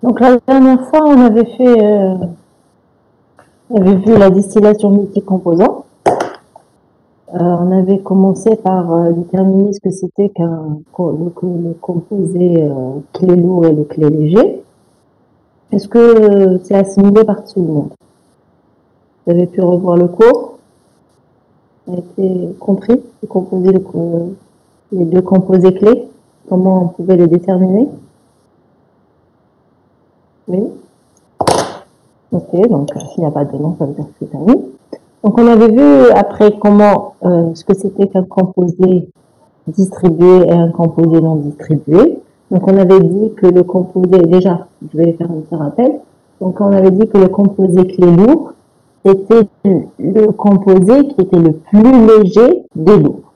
Donc la dernière fois, on avait vu la distillation multicomposant. On avait commencé par déterminer ce que c'était le composé clé lourd et le clé léger. Est-ce que c'est assimilé par tout le monde? Vous avez pu revoir le cours? Ça a été compris, les deux composés clés? Comment on pouvait les déterminer? Oui. Ok, donc s'il n'y a pas de nom, ça veut dire que c'est terminé. Donc on avait vu après comment ce que c'était qu'un composé distribué et un composé non distribué. Donc on avait dit que le composé, déjà, je vais faire un petit rappel. Donc on avait dit que le composé clé lourd était le composé qui était le plus léger des lourds.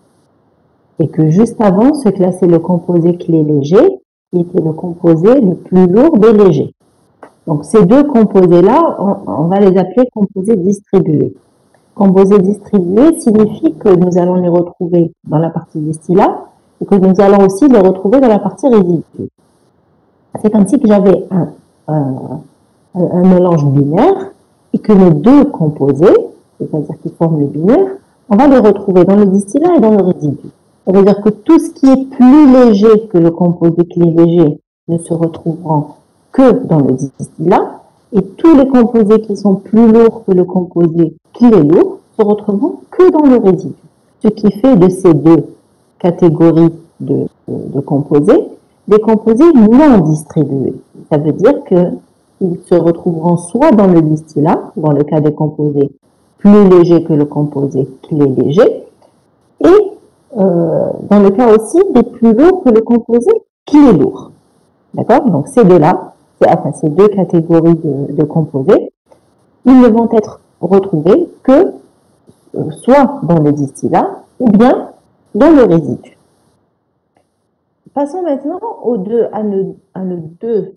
Et que juste avant se classait le composé clé léger, qui était le composé le plus lourd des légers. Donc ces deux composés-là, on va les appeler composés distribués. Composés distribués signifie que nous allons les retrouver dans la partie distillat et que nous allons aussi les retrouver dans la partie résidus. C'est comme si j'avais un mélange binaire et que nos deux composés, c'est-à-dire qui forment le binaire, on va les retrouver dans le distillat et dans le résidu. Ça veut dire que tout ce qui est plus léger que le composé clé léger ne se retrouveront que dans le distillat, et tous les composés qui sont plus lourds que le composé clé lourd se retrouveront que dans le résidu. Ce qui fait de ces deux catégories de composés des composés non distribués. Ça veut dire qu'ils se retrouveront soit dans le distillat, dans le cas des composés plus légers que le composé clé léger, et dans le cas aussi des plus lourds que le composé clé lourd. D'accord? Donc ces deux-là, ces deux catégories de composés, ils ne vont être retrouvés que soit dans le distillat ou bien dans le résidu. Passons maintenant à nos deux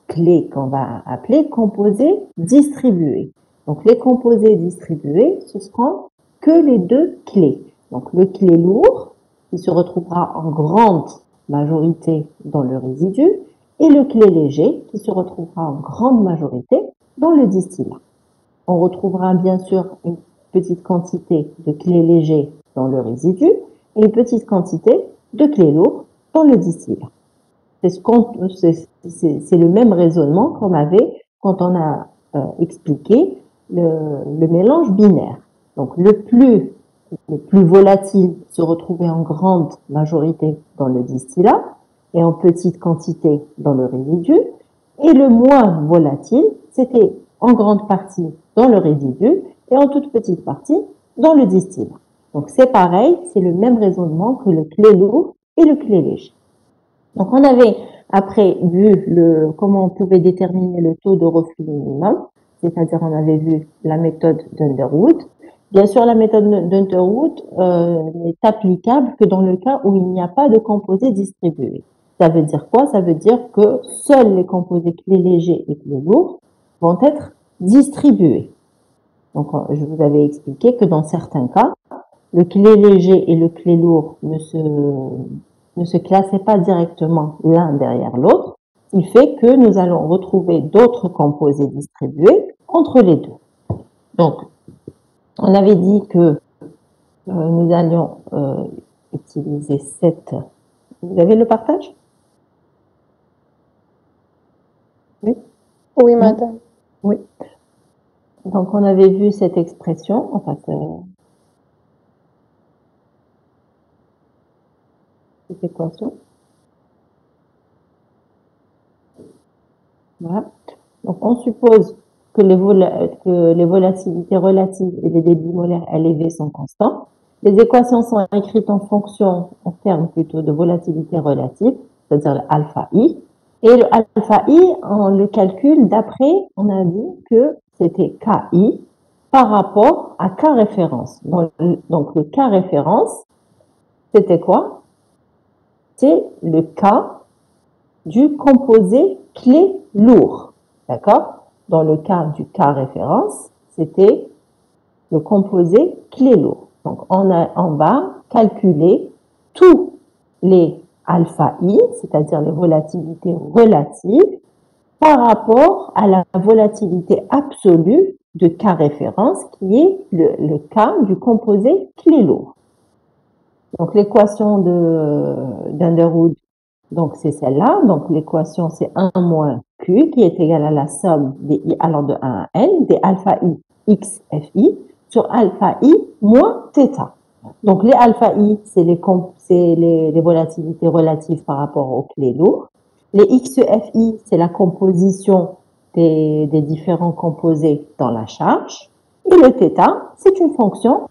clés qu'on va appeler composés distribués. Donc les composés distribués, ce seront que les deux clés. Donc le clé lourd, qui se retrouvera en grande majorité dans le résidu, et le clé léger, qui se retrouvera en grande majorité dans le distillat. On retrouvera bien sûr une petite quantité de clé léger dans le résidu et une petite quantité de clé lourd dans le distillat. C'est le même raisonnement qu'on avait quand on a expliqué le mélange binaire. Donc le plus volatile se retrouvait en grande majorité dans le distillat et en petite quantité dans le résidu, et le moins volatile, c'était en grande partie dans le résidu et en toute petite partie dans le distillat. Donc c'est pareil, c'est le même raisonnement que le clé lourd et le clé léger. Donc on avait après vu comment on pouvait déterminer le taux de reflux minimum, c'est-à-dire on avait vu la méthode d'Underwood. Bien sûr, la méthode d'Underwood n'est applicable que dans le cas où il n'y a pas de composés distribués. Ça veut dire quoi? Ça veut dire que seuls les composés clés légers et clés lourds vont être distribués. Donc, je vous avais expliqué que dans certains cas, le clé léger et le clé lourd ne se classaient pas directement l'un derrière l'autre, ce qui fait que nous allons retrouver d'autres composés distribués entre les deux. Donc, on avait dit que nous allions utiliser cette... Vous avez le partage? Oui. Oui, madame. Oui. Donc, on avait vu cette expression, enfin, cette équation. Voilà. Donc, on suppose que les volatilités relatives et les débits molaires LV sont constants. Les équations sont écrites en termes plutôt de volatilité relative, c'est-à-dire alpha I. Et le alpha I, on le calcule d'après, on a dit que c'était KI par rapport à K référence. Donc le K référence, c'était quoi? C'est le K du composé clé lourd. D'accord? Dans le cas du K référence, c'était le composé clé lourd. Donc on va calculer tous les alpha I, c'est-à-dire les volatilités relatives, par rapport à la volatilité absolue de K référence, qui est le K du composé clé lourd. Donc, l'équation d'Underwood, donc c'est celle-là. Donc, l'équation, c'est 1 moins Q, qui est égal à la somme des I allant de 1 à N, des alpha I x FI, sur alpha I moins θ. Donc, les alpha I, c'est les volatilités relatives par rapport aux clés lourdes. Les XFI, c'est la composition des différents composés dans la charge. Et le θ, c'est une fonction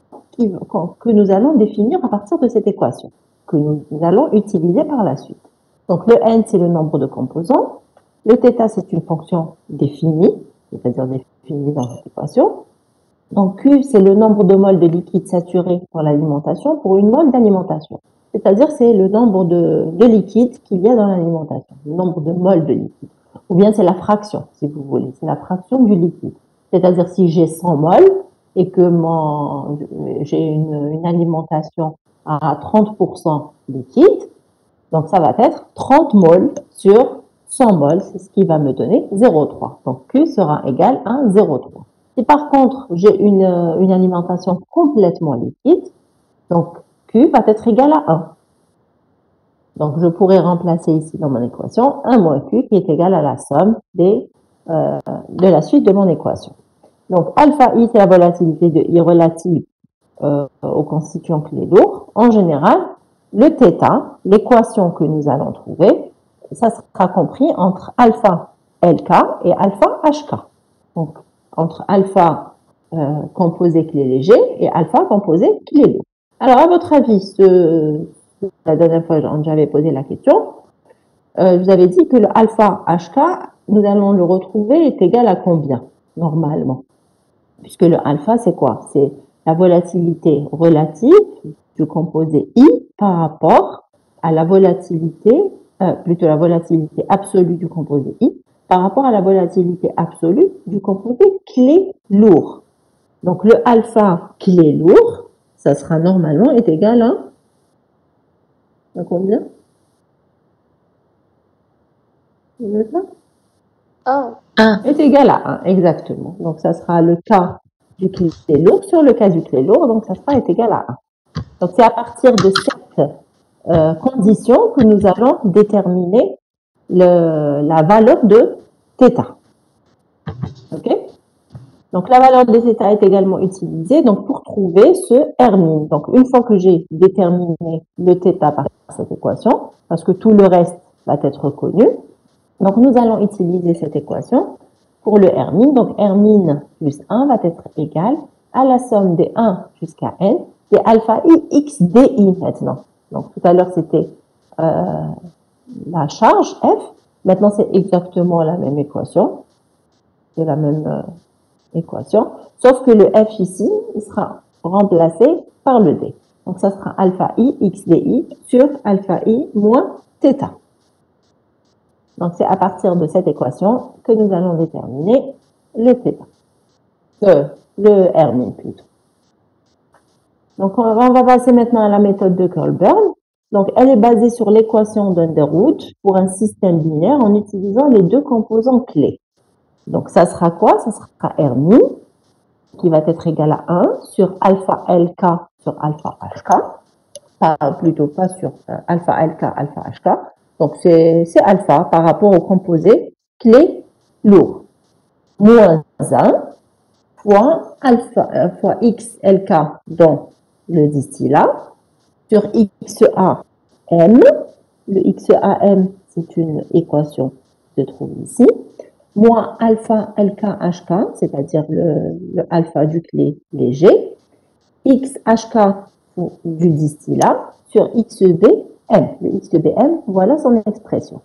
que nous allons définir à partir de cette équation, que nous allons utiliser par la suite. Donc, le n, c'est le nombre de composants. Le θ, c'est une fonction définie, c'est-à-dire définie dans cette équation. Donc, Q, c'est le nombre de moles de liquide saturé pour l'alimentation pour une mole d'alimentation. C'est-à-dire, c'est le nombre de liquide qu'il y a dans l'alimentation, le nombre de moles de liquide. Ou bien, c'est la fraction, si vous voulez. C'est la fraction du liquide. C'est-à-dire, si j'ai 100 moles et que j'ai une alimentation à 30% liquide, donc ça va être 30 moles sur 100 moles. C'est ce qui va me donner 0,3. Donc, Q sera égal à 0,3. Si par contre, j'ai une alimentation complètement liquide, donc Q va être égal à 1. Donc, je pourrais remplacer ici dans mon équation 1 moins Q qui est égal à la somme de la suite de mon équation. Donc, alpha I, c'est la volatilité de I relative au constituant clé lourd. En général, le θ, l'équation que nous allons trouver, ça sera compris entre alpha LK et alpha HK. Donc, entre alpha composé clé léger et alpha composé clé lourd. Alors, à votre avis, la dernière fois, j'avais posé la question, je vous avais dit que le alpha HK, nous allons le retrouver, est égal à combien, normalement? Puisque le alpha, c'est quoi? C'est la volatilité relative du composé I par rapport à la volatilité, plutôt la volatilité absolue du composé I par rapport à la volatilité absolue du composé clé lourd. Donc, le alpha clé lourd, ça sera normalement est égal à combien? Vous êtes là? 1 est égal à 1, exactement. Donc, ça sera le cas du clé lourd sur le cas du clé lourd, donc ça sera est égal à 1. Donc, c'est à partir de cette condition que nous allons déterminer la valeur de θ. OK? Donc, la valeur de θ est également utilisée donc, pour trouver ce R-min. Donc, une fois que j'ai déterminé le θ par cette équation, parce que tout le reste va être connu, donc nous allons utiliser cette équation pour le R-min. Donc, R-min plus 1 va être égal à la somme des 1 jusqu'à n des alpha I x di maintenant. Donc, tout à l'heure, c'était la charge F. Maintenant, c'est exactement la même équation. C'est la même équation. Sauf que le F ici, il sera remplacé par le D. Donc, ça sera alpha I x di sur alpha I moins θ. Donc, c'est à partir de cette équation que nous allons déterminer le θ. Le R-min plutôt. Donc, on va passer maintenant à la méthode de Colburn. Donc, elle est basée sur l'équation d'Underwood pour un système binaire en utilisant les deux composants clés. Donc, ça sera quoi? Ça sera R-min qui va être égal à 1 sur alpha LK sur alpha HK. Plutôt pas sur alpha LK, alpha HK. Donc, c'est alpha par rapport au composé clé lourd. Moins 1 fois alpha fois XLK dans le distillat sur XAM. Le XAM, c'est une équation que je trouve ici. Moins alpha LKHK, c'est-à-dire le alpha du clé léger. XHK du distillat sur XBM. Le XBM, voilà son expression.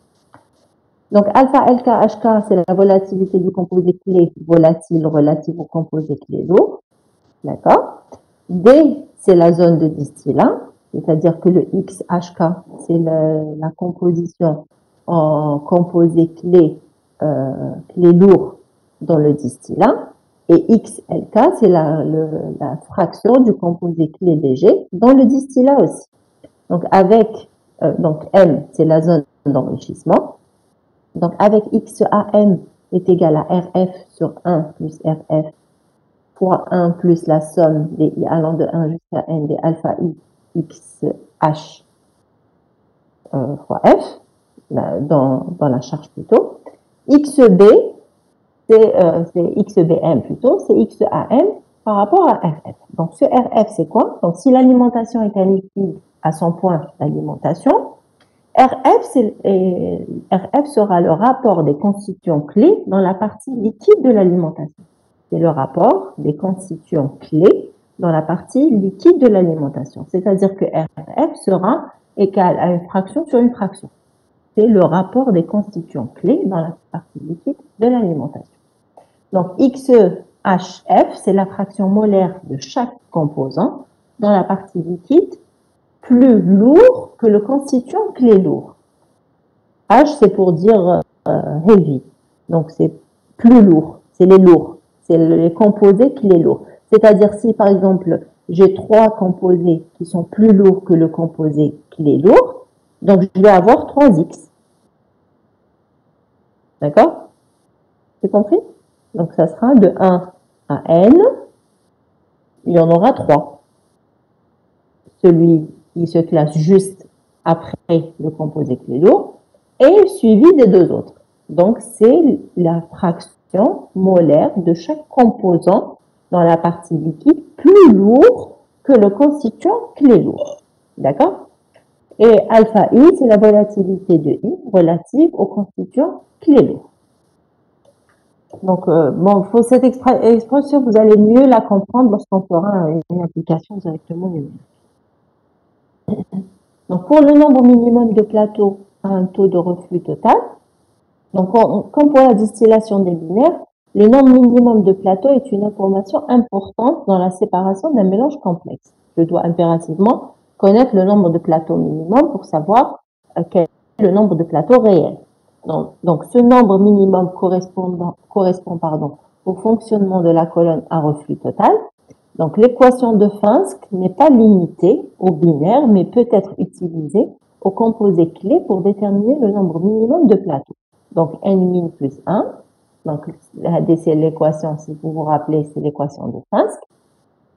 Donc, alpha LKHK, c'est la volatilité du composé clé volatile relative au composé clé lourd. D'accord? D, c'est la zone de distillat, c'est-à-dire que le XHK, c'est la composition en composé clé lourd dans le distillat. Et XLK, c'est la fraction du composé clé léger dans le distillat aussi. Donc, donc M, c'est la zone d'enrichissement. Donc, avec XAM est égal à RF sur 1 plus RF fois 1 plus la somme des I allant de 1 jusqu'à N des alpha I XH fois F, dans la charge plutôt. XB, c'est XBM plutôt, c'est XAM par rapport à RF. Donc, ce RF, c'est quoi? Donc, si l'alimentation est un liquide à son point d'alimentation, RF sera le rapport des constituants clés dans la partie liquide de l'alimentation. C'est le rapport des constituants clés dans la partie liquide de l'alimentation. C'est-à-dire que RF sera égal à une fraction sur une fraction. C'est le rapport des constituants clés dans la partie liquide de l'alimentation. Donc, XHF, c'est la fraction molaire de chaque composant dans la partie liquide plus lourd que le constituant clé lourd. H, c'est pour dire heavy. Donc, c'est plus lourd. C'est les lourds. C'est les composés clés lourds. C'est-à-dire, si par exemple, j'ai 3 composés qui sont plus lourds que le composé clé lourd, donc je vais avoir 3X. D'accord? C'est compris? Donc, ça sera de 1 à N, il y en aura 3. Celui qui se classe juste après le composé clé lourd est suivi des 2 autres. Donc, c'est la fraction molaire de chaque composant dans la partie liquide plus lourd que le constituant clé lourd. D'accord? Et alpha I, c'est la volatilité de I relative au constituant clé lourd. Donc, bon, cette expression, vous allez mieux la comprendre lorsqu'on fera une application directement numérique. Donc, pour le nombre minimum de plateaux à un taux de reflux total, donc, comme pour la distillation des binaires, le nombre minimum de plateaux est une information importante dans la séparation d'un mélange complexe. Je dois impérativement connaître le nombre de plateaux minimum pour savoir quel est le nombre de plateaux réels. Donc, ce nombre minimum correspond au fonctionnement de la colonne à reflux total. Donc, l'équation de Finsck n'est pas limitée au binaire, mais peut être utilisée au composé clé pour déterminer le nombre minimum de plateaux. Donc, n-min plus 1. Donc, c'est l'équation, si vous vous rappelez, c'est l'équation de Finsck.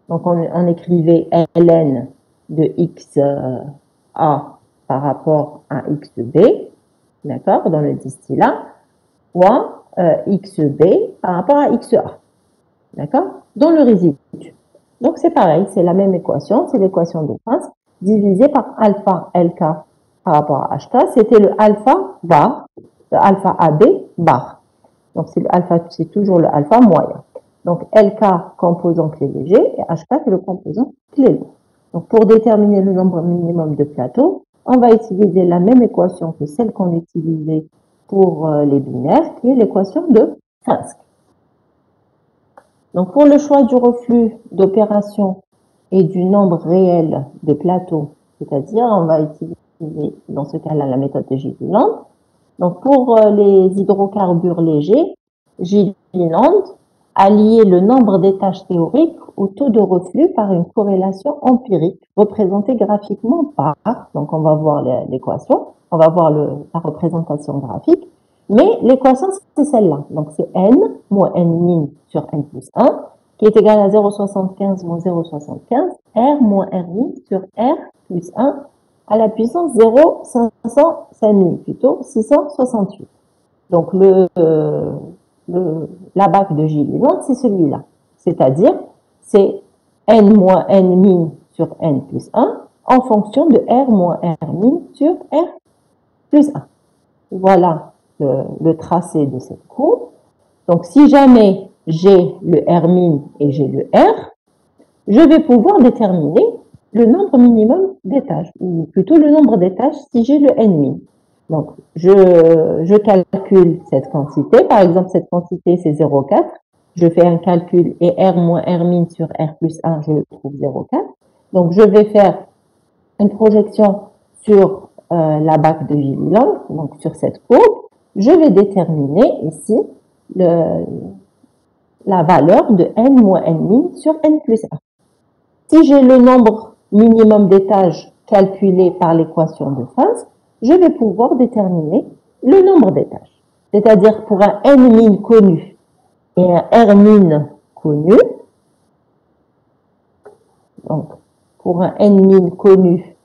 Donc, on écrivait ln de xa par rapport à xb, d'accord, dans le distillat, fois xb par rapport à xa, d'accord, dans le résidu. Donc, c'est pareil, c'est la même équation, c'est l'équation de Finsck, divisée par alpha LK par rapport à HK, c'était le alpha bar, le alpha AB bar. Donc, c'est toujours le alpha moyen. Donc, LK, composant clé léger, et HK, c'est le composant clé lourd. Donc, pour déterminer le nombre minimum de plateaux, on va utiliser la même équation que celle qu'on utilisait pour les binaires, qui est l'équation de Finsck. Donc, pour le choix du reflux d'opération et du nombre réel de plateaux, c'est-à-dire, on va utiliser, dans ce cas-là, la méthode de Gilliland. Donc, pour les hydrocarbures légers, Gilliland a lié le nombre d'étages théoriques au taux de reflux par une corrélation empirique représentée graphiquement par, donc on va voir l'équation, on va voir la représentation graphique, mais l'équation c'est celle-là, donc c'est n moins n min sur n plus 1 qui est égal à 0,75 moins 0,75, r moins r min sur r plus 1 à la puissance 0,500 plutôt 668. Donc la bac de Gilliland, c'est celui-là. C'est-à-dire, c'est n moins n min sur n plus 1 en fonction de r moins r min sur r plus 1. Voilà le tracé de cette courbe. Donc, si jamais j'ai le r min et j'ai le r, je vais pouvoir déterminer le nombre minimum d'étages, ou plutôt le nombre d'étages si j'ai le n min. Donc, je calcule cette quantité. Par exemple, cette quantité, c'est 0,4. Je fais un calcul et R moins R min sur R plus 1, je trouve 0,4. Donc, je vais faire une projection sur la bac de Gilliland, donc sur cette courbe. Je vais déterminer ici la valeur de N moins N min sur N plus 1. Si j'ai le nombre minimum d'étages calculé par l'équation de Finsck, je vais pouvoir déterminer le nombre d'étages. C'est-à-dire pour un n-min connu et un r-min connu. Donc, pour un n-min connu,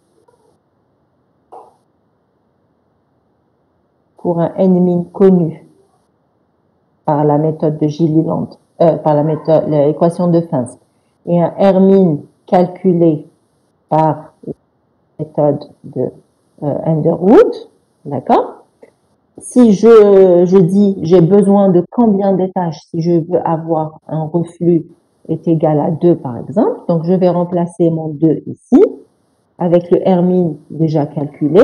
par la méthode de Gilliland, par la méthode, l'équation de Finsp, et un r-min calculé par la méthode de Underwood, d'accord? Si je dis j'ai besoin de combien d'étages si je veux avoir un reflux est égal à 2 par exemple, donc je vais remplacer mon 2 ici avec le r-min déjà calculé,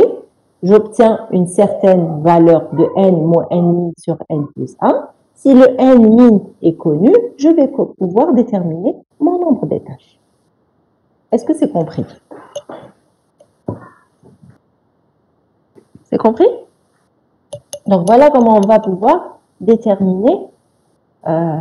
j'obtiens une certaine valeur de n moins n-min sur n plus 1. Si le n-min est connu, je vais pouvoir déterminer mon nombre d'étages. Est-ce que c'est compris? C'est compris? Donc voilà comment on va pouvoir déterminer, en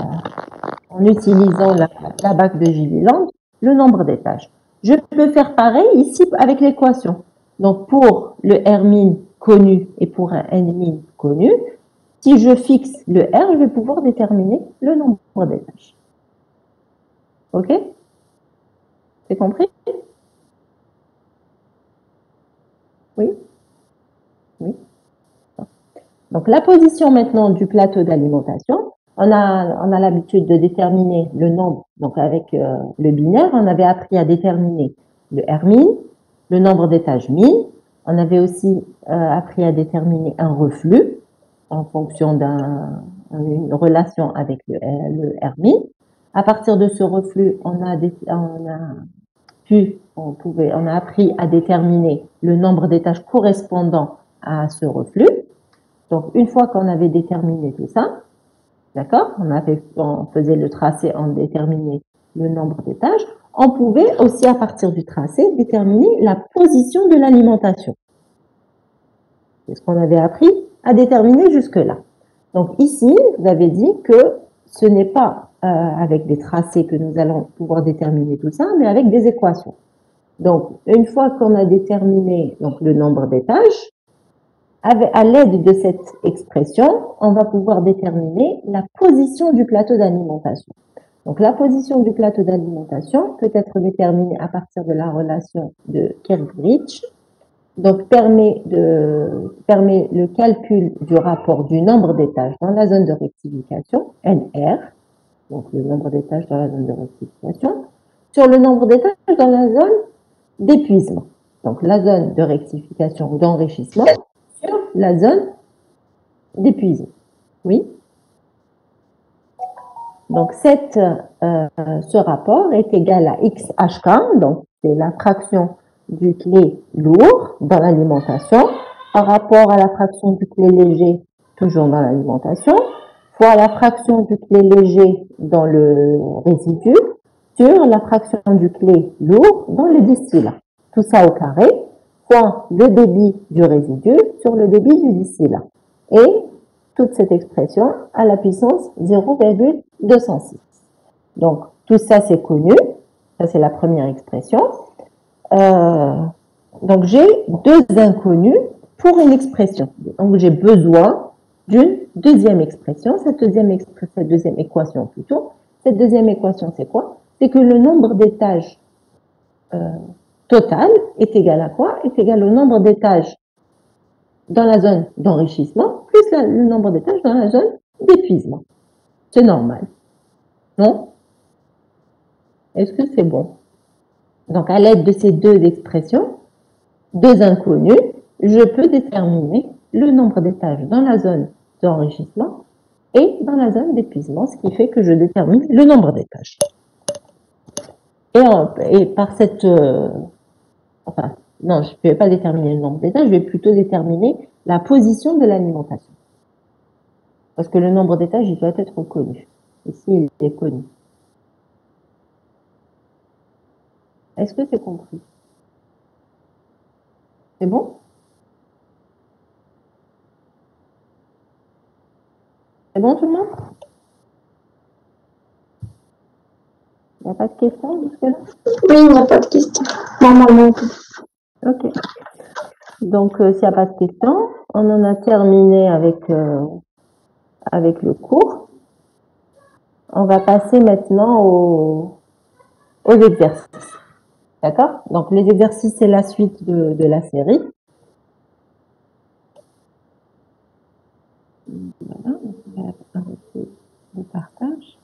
utilisant la bague de Gilliland, le nombre d'étages. Je peux faire pareil ici avec l'équation. Donc pour le r-min connu et pour un n-min connu, si je fixe le r, je vais pouvoir déterminer le nombre d'étages. OK? C'est compris? Oui? Oui. Donc la position maintenant du plateau d'alimentation, on a l'habitude de déterminer le nombre, donc avec le binaire, on avait appris à déterminer le r-min, le nombre d'étages min, on avait aussi appris à déterminer un reflux en fonction d'une relation avec le r-min. À partir de ce reflux, on a appris à déterminer le nombre d'étages correspondant à ce reflux. Donc, une fois qu'on avait déterminé tout ça, d'accord, on faisait le tracé, on déterminait le nombre d'étages, on pouvait aussi, à partir du tracé, déterminer la position de l'alimentation. C'est ce qu'on avait appris à déterminer jusque-là. Donc, ici, vous avez dit que ce n'est pas avec des tracés que nous allons pouvoir déterminer tout ça, mais avec des équations. Donc, une fois qu'on a déterminé donc, le nombre d'étages, à l'aide de cette expression, on va pouvoir déterminer la position du plateau d'alimentation. Donc, la position du plateau d'alimentation peut être déterminée à partir de la relation de Kirkbride. Donc, permet le calcul du rapport du nombre d'étages dans la zone de rectification, NR, donc le nombre d'étages dans la zone de rectification, sur le nombre d'étages dans la zone d'épuisement. Donc, la zone de rectification ou d'enrichissement sur la zone d'épuisement. Oui. Donc, ce rapport est égal à XHK, donc c'est la fraction du clé lourd dans l'alimentation par rapport à la fraction du clé léger, toujours dans l'alimentation, fois la fraction du clé léger dans le résidu, sur la fraction du clé lourd dans le distillat. Tout ça au carré, fois le débit du résidu sur le débit du distillat. Et toute cette expression à la puissance 0,206. Donc, tout ça, c'est connu. Ça, c'est la première expression. Donc, j'ai deux inconnus pour une expression. Donc, j'ai besoin d'une deuxième expression. Cette deuxième équation plutôt. Cette deuxième équation, c'est quoi? C'est que le nombre d'étages total est égal à quoi? Est égal au nombre d'étages dans la zone d'enrichissement plus le nombre d'étages dans la zone d'épuisement. C'est normal. Non? Est-ce que c'est bon? Donc, à l'aide de ces deux expressions, deux inconnues, je peux déterminer le nombre d'étages dans la zone d'enrichissement et dans la zone d'épuisement, ce qui fait que je détermine le nombre d'étages. Et par cette... enfin, non, je ne vais pas déterminer le nombre d'étages, je vais plutôt déterminer la position de l'alimentation. Parce que le nombre d'étages, il doit être connu. Ici, il est connu. Est-ce que c'est compris? C'est bon? C'est bon tout le monde? Il n'y a pas de questions jusque-là? Oui, il n'y a pas de questions. Normalement. Ok. Donc, s'il n'y a pas de questions, on en a terminé avec avec le cours. On va passer maintenant aux exercices. D'accord? Donc, les exercices, c'est la suite de la série. Voilà, on va arrêter le partage.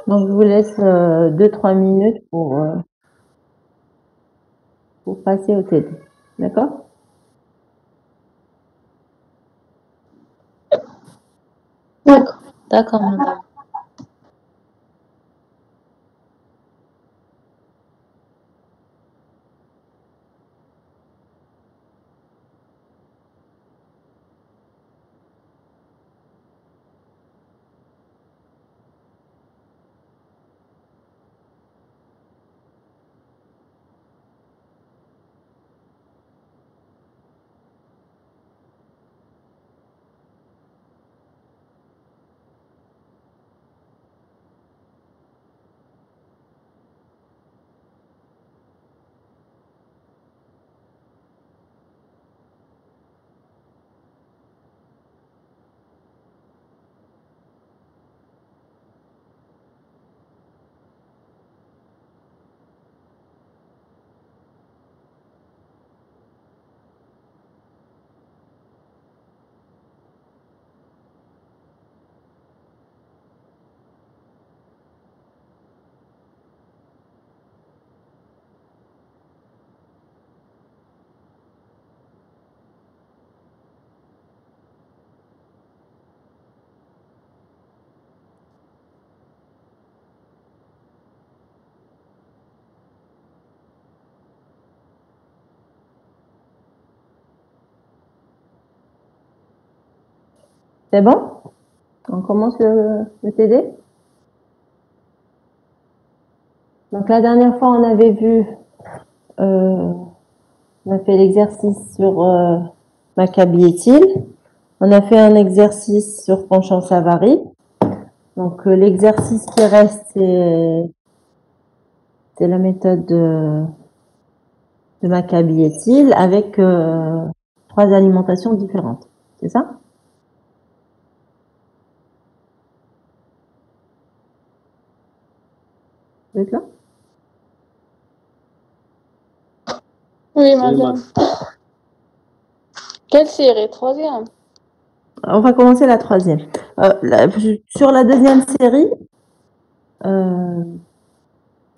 Donc, je vous laisse 2-3 minutes pour passer au TD. D'accord? D'accord. D'accord, madame. C'est bon? On commence le TD? Donc, la dernière fois, on avait vu, on a fait l'exercice sur Maccabi Etil. On a fait un exercice sur Pancham-Savary. Donc, l'exercice qui reste, c'est la méthode de Maccabi Etil avec 3 alimentations différentes. C'est ça? Vous êtes là? Oui, madame. Quelle série? 3e? On va commencer la 3e. Sur la 2e série,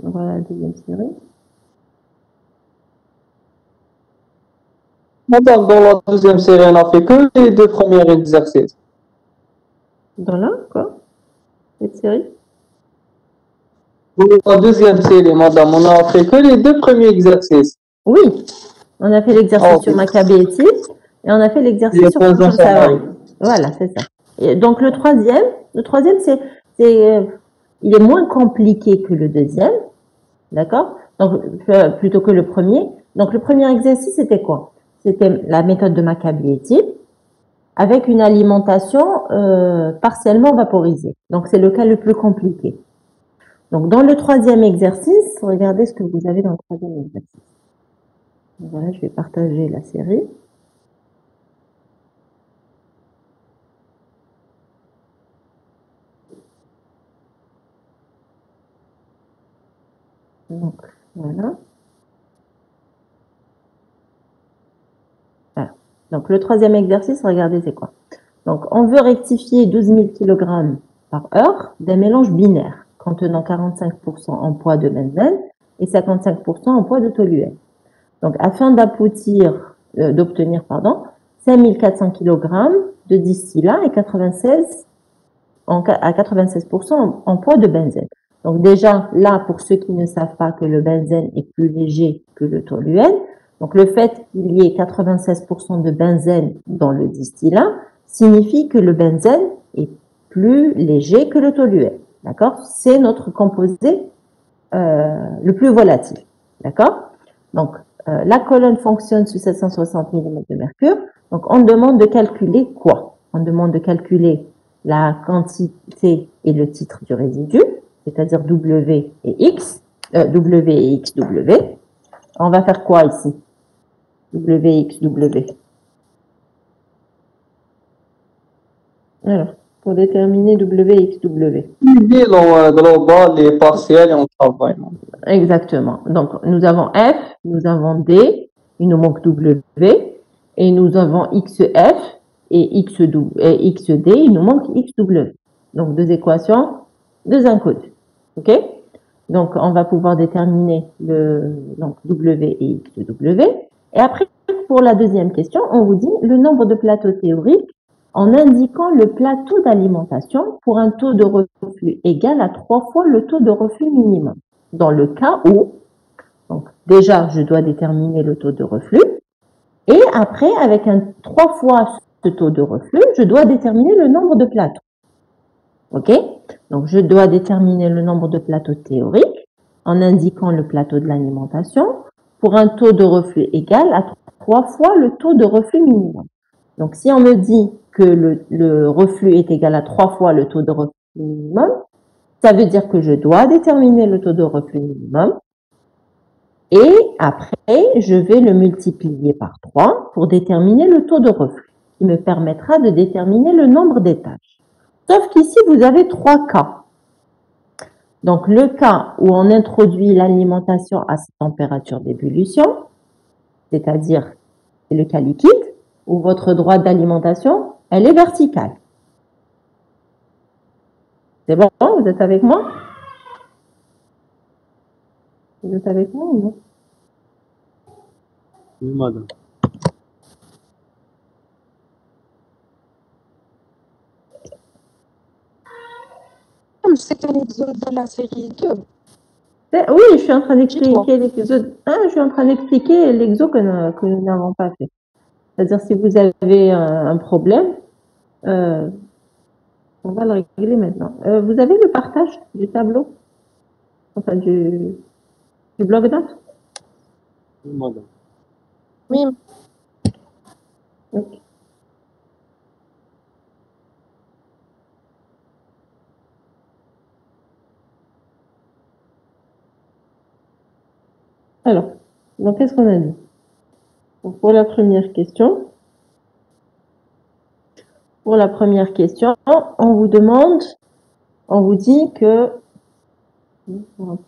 voilà la 2e série. Madame, dans la 2e série, on n'a fait que les 2 premiers exercices. Dans la quoi? Cette série? Dans la 2e série, madame, on n'a fait que les 2 premiers exercices. Oui, on a fait l'exercice Ok. sur Maccabi Etil et on a fait l'exercice sur Pancham-Savary. Voilà, c'est ça. Et donc le troisième, il est moins compliqué que le 2e, d'accord? Donc plutôt que le premier. Donc le premier exercice, c'était quoi? C'était la méthode de Maccabi Etil avec une alimentation partiellement vaporisée. Donc c'est le cas le plus compliqué. Donc dans le 3e exercice, regardez ce que vous avez dans le 3e exercice. Voilà, je vais partager la série. Donc, voilà. Voilà. Donc, le 3e exercice, regardez, c'est quoi? Donc, on veut rectifier 12 000 kg par heure d'un mélange binaire contenant 45% en poids de benzène et 55% en poids de toluène. Donc, afin d'obtenir 5400 kg de distillat et 96% en poids de benzène. Donc déjà, là, pour ceux qui ne savent pas que le benzène est plus léger que le toluène, donc le fait qu'il y ait 96% de benzène dans le distillat signifie que le benzène est plus léger que le toluène. D'accord? C'est notre composé le plus volatile. D'accord? Donc, la colonne fonctionne sous 760 mm de mercure. Donc, on demande de calculer quoi? On demande de calculer la quantité et le titre du résidu, c'est-à-dire W et X, W et XW. On va faire quoi ici? W et XW. Alors, pour déterminer W et XW. global et partiel et on travaille. Exactement. Donc, nous avons F, nous avons D, il nous manque W, et nous avons XF et XD, il nous manque XW. Donc, deux équations, deux inconnues. OK? Donc, on va pouvoir déterminer donc W et XW. Et après, pour la deuxième question, on vous dit le nombre de plateaux théoriques en indiquant le plateau d'alimentation pour un taux de reflux égal à 3 fois le taux de reflux minimum. Dans le cas où, donc déjà, je dois déterminer le taux de reflux, et après, avec 3 fois ce taux de reflux, je dois déterminer le nombre de plateaux. OK? Donc, je dois déterminer le nombre de plateaux théoriques en indiquant le plateau de l'alimentation pour un taux de reflux égal à 3 fois le taux de reflux minimum. Donc, si on me dit que le reflux est égal à 3 fois le taux de reflux minimum, ça veut dire que je dois déterminer le taux de reflux minimum et après, je vais le multiplier par 3 pour déterminer le taux de reflux, qui me permettra de déterminer le nombre d'étages. Sauf qu'ici, vous avez 3 cas. Donc, le cas où on introduit l'alimentation à sa température d'ébullition, c'est-à-dire c'est le cas liquide, où votre droite d'alimentation, elle est verticale. C'est bon, vous êtes avec moi? Vous êtes avec moi ou non? Oui, madame. C'est un exode de la série 2. Oui, je suis en train d'expliquer l'exode. Je suis en train d'expliquer l'exo que nous n'avons pas fait. C'est-à-dire, si vous avez un problème, on va le régler maintenant. Vous avez le partage du tableau? Enfin, du bloc-notes? Oui, madame. Oui. Ok. Alors, donc qu'est-ce qu'on a dit? Donc, pour la première question, on vous demande, on vous dit que, donc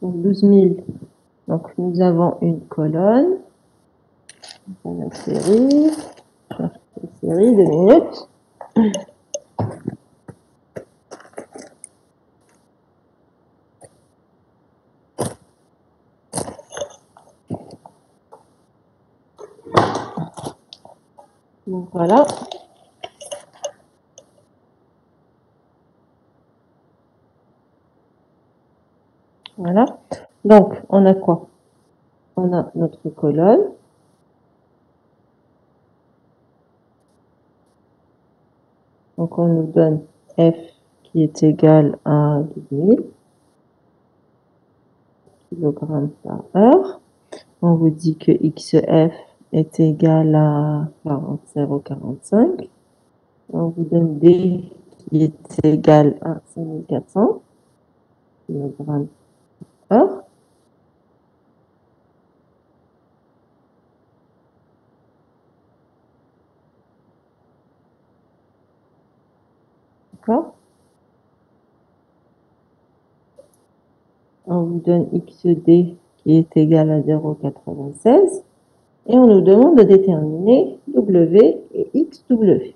12 000, donc nous avons une colonne, la série, 2 minutes. Donc voilà. Voilà. Donc, on a quoi? On a notre colonne. Donc, on nous donne F qui est égal à 12 000 kg par heure. On vous dit que XF est égal à 0,45. On vous donne D qui est égal à 5400 kg par heure. D'accord? On vous donne XD qui est égal à 0,96 et on nous demande de déterminer W et XW.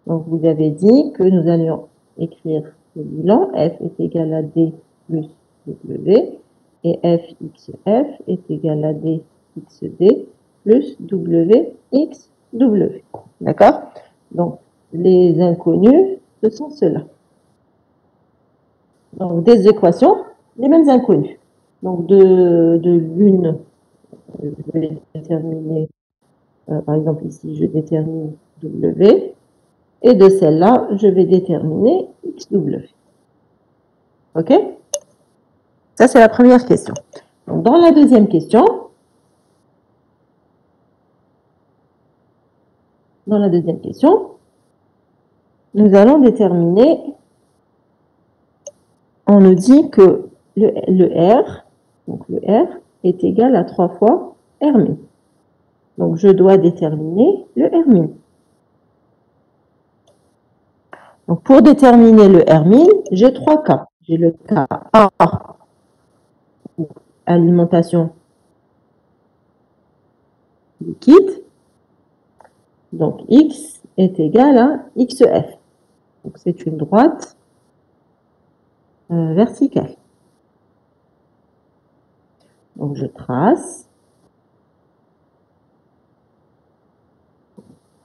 Donc, vous avez dit que nous allions écrire le bilan. F est égal à D plus W et FXF est égal à DXD plus WXW. D'accord? Donc, les inconnus, ce sont ceux-là. Donc, des équations, les mêmes inconnus. Donc, de l'une, je vais déterminer, par exemple ici, je détermine W. Et de celle-là, je vais déterminer XW. OK? Ça, c'est la première question. Donc, dans la deuxième question, dans la deuxième question, nous allons déterminer, on nous dit que le R, donc le R est égal à 3 fois R min. Donc je dois déterminer le R min. Donc pour déterminer le R min, j'ai 3 cas. J'ai le cas A, alimentation liquide. Donc X est égal à XF. Donc c'est une droite verticale. Donc je trace.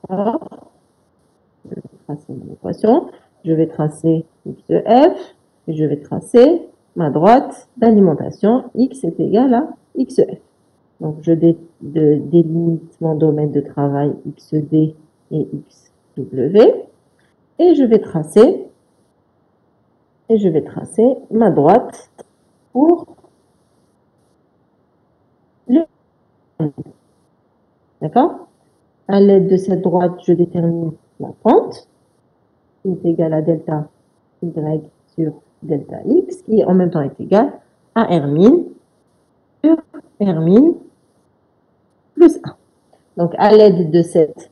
Je vais tracer mon équation. Je vais tracer XF et je vais tracer ma droite d'alimentation. X est égal à XF. Donc je délimite mon domaine de travail XD et XW. Et je vais tracer ma droite pour le. D'accord? À l'aide de cette droite, je détermine la pente, qui est égale à delta Y sur delta X, qui en même temps est égal à R min sur R min plus 1. Donc, à l'aide de cette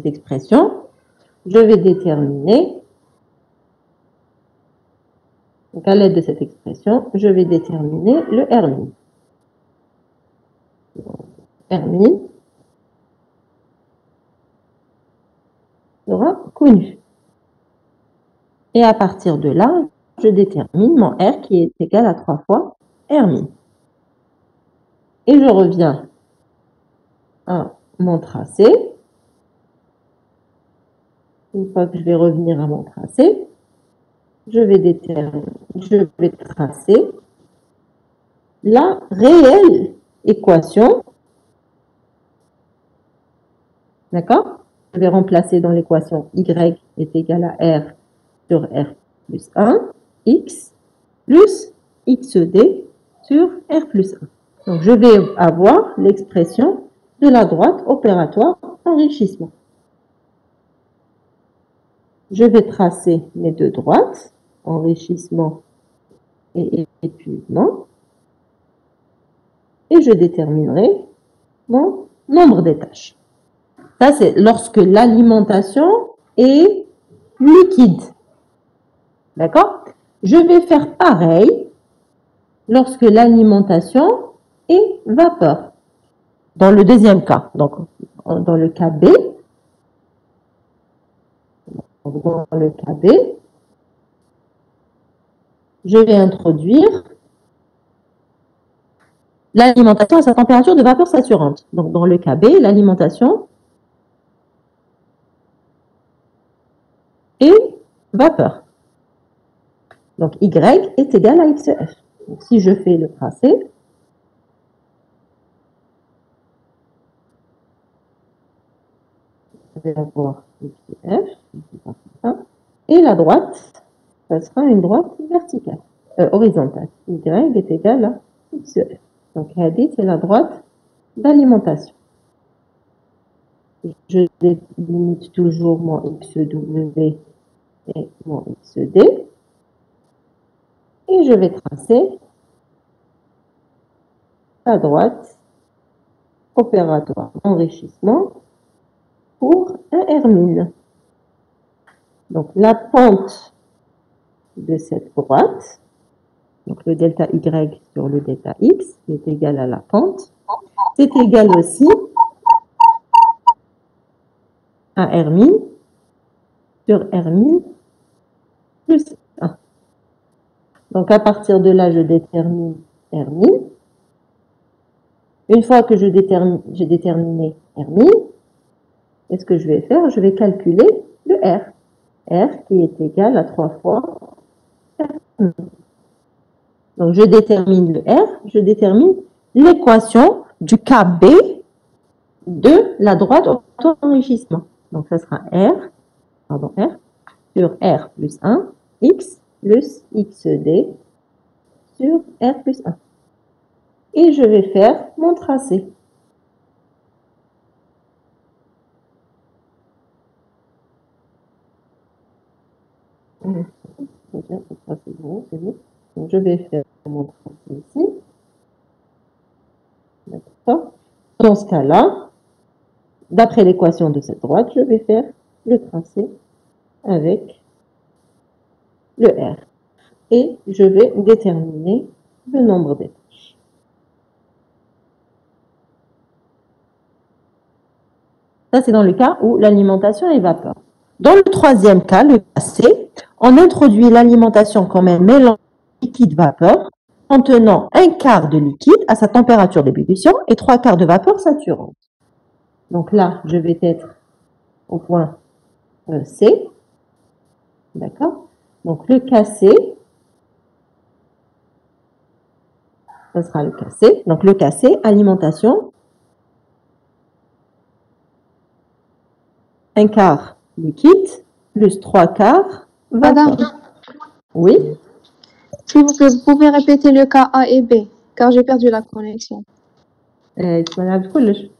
expression, je vais déterminer. Donc, à l'aide de cette expression, je vais déterminer le R min. R min sera connu. Et à partir de là, je détermine mon R qui est égal à 3 fois R min. Et je reviens à mon tracé. Une fois que je vais revenir à mon tracé, je vais tracer la réelle équation. D'accord? Je vais remplacer dans l'équation Y est égal à R sur R plus 1, X plus XD sur R plus 1. Donc, je vais avoir l'expression de la droite opératoire enrichissement. Je vais tracer mes deux droites, enrichissement et épuisement, et je déterminerai mon nombre d'étages. Ça, c'est lorsque l'alimentation est liquide. D'accord? Je vais faire pareil lorsque l'alimentation est vapeur. Dans le deuxième cas, donc dans le cas B, je vais introduire l'alimentation à sa température de vapeur saturante. Donc dans le cas B, l'alimentation est vapeur. Donc Y est égal à XF. Donc, si je fais le tracé, je vais avoir XF, et la droite, ça sera une droite verticale, horizontale. Y est égal à XF. Donc, c'est la droite d'alimentation. Je délimite toujours mon XW et mon XD. Et je vais tracer la droite opératoire enrichissement pour un R min. Donc, la pente de cette droite, donc le delta Y sur le delta X, qui est égal à la pente, c'est égal aussi à R min sur R min plus 1. Donc, à partir de là, je détermine R min. Une fois que j'ai déterminé R min, qu'est-ce que je vais faire? Je vais calculer le R. R qui est égal à 3 fois R min. Donc, je détermine le R, je détermine l'équation du cas B de la droite auto-enrichissement. Donc, ça sera R sur R plus 1, X plus XD sur R plus 1. Et je vais faire mon tracé. C'est bien, ça c'est bon, c'est bon. Donc, je vais faire mon tracé ici. D'accord. Dans ce cas-là, d'après l'équation de cette droite, je vais faire le tracé avec le R. Et je vais déterminer le nombre d'étages. Ça, c'est dans le cas où l'alimentation est vapeur. Dans le troisième cas, le cas C, on introduit l'alimentation comme un mélange liquide-vapeur contenant un quart de liquide à sa température d'ébullition et trois quarts de vapeur saturante. Donc là, je vais être au point C. D'accord? Donc le cas C, ce sera le cas C. Donc le cas C, alimentation, un quart liquide plus trois quarts vapeur. Madame, Oui? s'il vous plaît, vous pouvez répéter le cas A et B, car j'ai perdu la connexion. تسمعنا بكلش.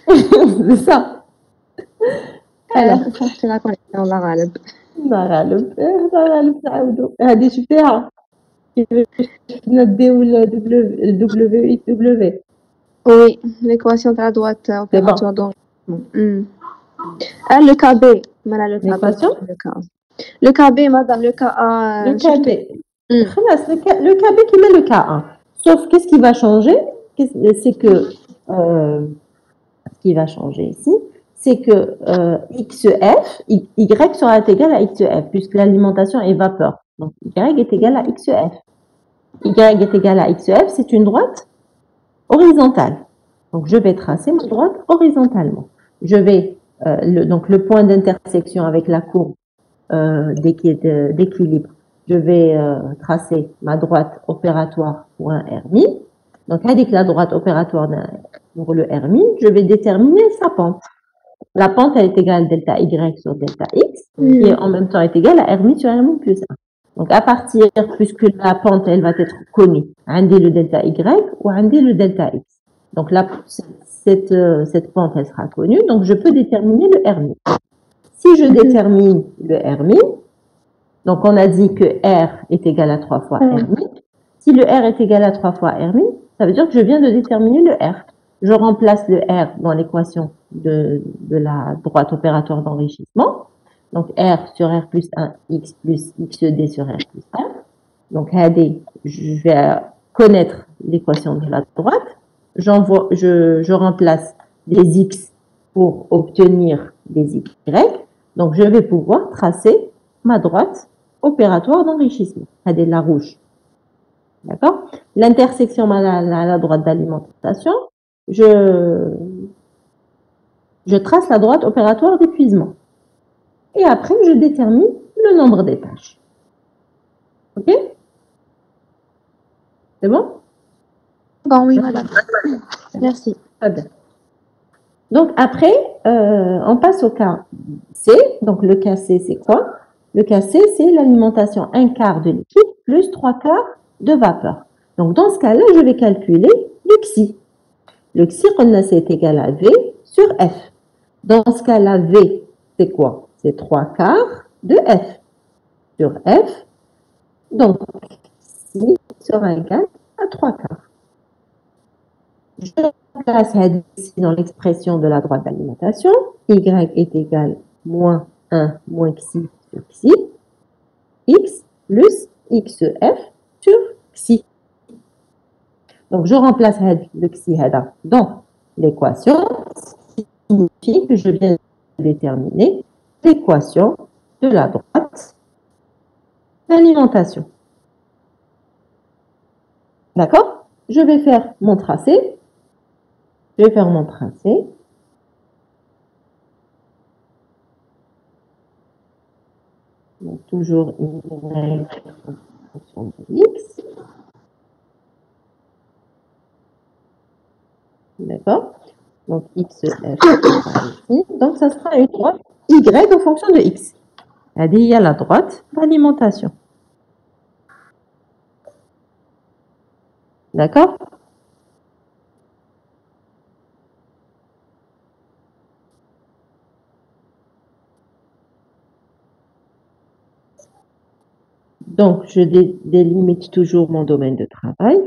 C'est ça. Alors, فتحت la connexion الله غالب. الله غالب الله غالب تعاودوا هذه شفتيها كيفاش شفنا نديو الدبليو اكس دبليو. Oui, l'équation de la droite opératoire d'enrichissement. Le cas B, madame, le cas B. L'équation? Le cas B, madame, le cas A. Le cas B. خلاص le cas B qui met le cas 1. Sauf qu'est-ce qui va changer? C'est que ce qui va changer ici, c'est que XF, Y sera égal à XF, puisque l'alimentation est vapeur. Donc, Y est égal à XF. Y est égal à XF, c'est une droite horizontale. Donc, je vais tracer ma droite horizontalement. Je vais, donc, le point d'intersection avec la courbe d'équilibre, je vais tracer ma droite opératoire pour un RMI. Donc, avec la droite opératoire pour le RMI, je vais déterminer sa pente. La pente, elle est égale à delta Y sur delta X, qui en même temps est égale à RMI sur RMI plus 1. Donc, à partir, puisque la pente, elle va être connue, on dit le delta Y ou on dit le delta X. Donc, cette pente, elle sera connue, donc je peux déterminer le RMI. Si je détermine le RMI, donc on a dit que R est égal à 3 fois RMI. Si le R est égal à 3 fois RMI, ça veut dire que je viens de déterminer le R. Je remplace le R dans l'équation de la droite opératoire d'enrichissement. Donc R sur R plus 1, X plus XD sur R plus 1. Donc je vais connaître l'équation de la droite. Je remplace des X pour obtenir des Y. Donc je vais pouvoir tracer ma droite opératoire d'enrichissement. C'est la rouge. D'accord? L'intersection à la droite d'alimentation, je trace la droite opératoire d'épuisement. Et après, je détermine le nombre d'étages. OK? C'est bon? Bon, oui, madame. Merci. Très bien. Donc après, on passe au cas C. Donc le cas C, c'est quoi? Le cas C, c'est l'alimentation un quart de liquide plus trois quarts de vapeur. Donc dans ce cas-là, je vais calculer le XI. Le XI, c'est égal à V sur F. Dans ce cas-là, V, c'est quoi? C'est 3 quarts de F sur F. Donc, XI sera égal à 3 quarts. Je remplace ici dans l'expression de la droite d'alimentation. Y est égal moins 1 moins XI sur XI. X plus XF sur XI. Donc, je remplace le XI dans l'équation, ce qui signifie que je viens de déterminer l'équation de la droite d'alimentation. D'accord? Je vais faire mon tracé. Donc, toujours Y en fonction de X. D'accord? Donc, XF sera ici. Donc, ça sera une droite Y en fonction de X. C'est-à-dire, il y a la droite d'alimentation. D'accord? Donc, je délimite toujours mon domaine de travail.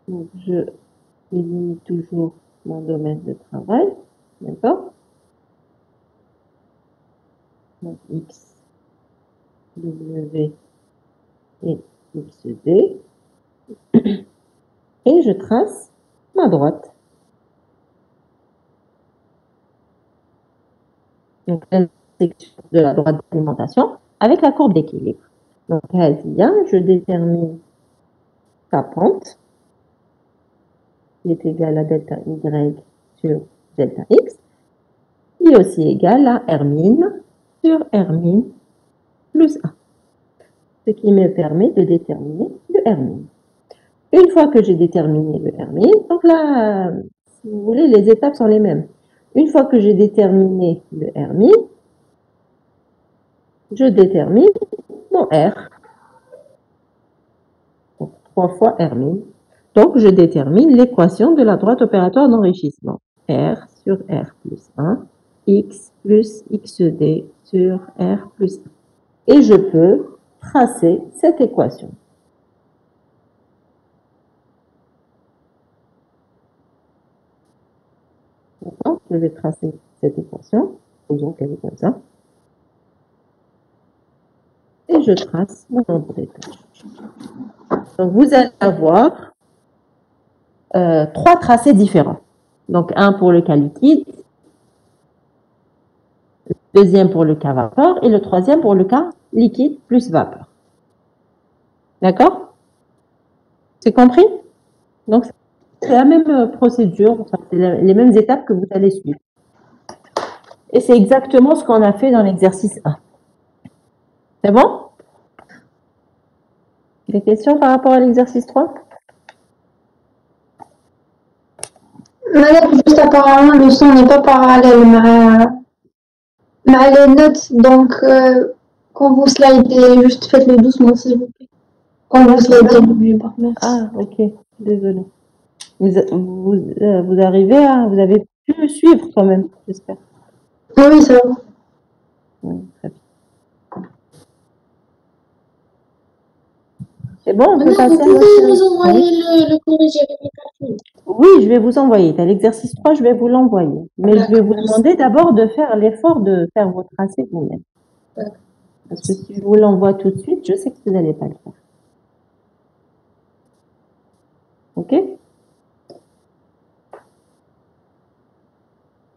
Donc, je délimite toujours mon domaine de travail. D'accord? Donc, X, W et XD. Et je trace ma droite. Donc, la section de la droite d'alimentation avec la courbe d'équilibre. Donc, je détermine sa pente qui est égale à delta Y sur delta X, qui est aussi égale à R min sur R min plus 1. Ce qui me permet de déterminer le R min. Une fois que j'ai déterminé le R min, donc là, si vous voulez, les étapes sont les mêmes. Une fois que j'ai déterminé le R min, je détermine mon R. Donc, 3 fois R min. Donc, je détermine l'équation de la droite opératoire d'enrichissement. R sur R plus 1, X plus XD sur R plus 1. Et je peux tracer cette équation. Maintenant, je vais tracer cette équation. Faisons qu'elle est comme ça. Et je trace mon nombre d'étages. Donc, vous allez avoir 3 tracés différents. Donc, un pour le cas liquide, le deuxième pour le cas vapeur et le troisième pour le cas liquide plus vapeur. D'accord? C'est compris? Donc, c'est la même procédure, enfin, c'est les mêmes étapes que vous allez suivre. Et c'est exactement ce qu'on a fait dans l'exercice 1. C'est bon? Des questions par rapport à l'exercice 3? Madame, juste apparemment, le son n'est pas parallèle mais les notes. Donc, quand vous slidez, juste faites-le doucement, s'il vous plaît. Quand vous slidez, n'oubliez pas. Merci. Ah, ok. Désolée. Vous arrivez à... Vous avez pu suivre quand même, j'espère. Oui, ça va. Oui, très bien. C'est bon, on peut passer à la Vous série. pouvez nous envoyer le corrigé avec les calculs. Oui, je vais vous envoyer. Dans l'exercice 3, je vais vous l'envoyer. Mais je vais vous demander d'abord de faire l'effort de faire vos tracés vous-même. D'accord. Parce que si je vous l'envoie tout de suite, je sais que vous n'allez pas le faire. OK?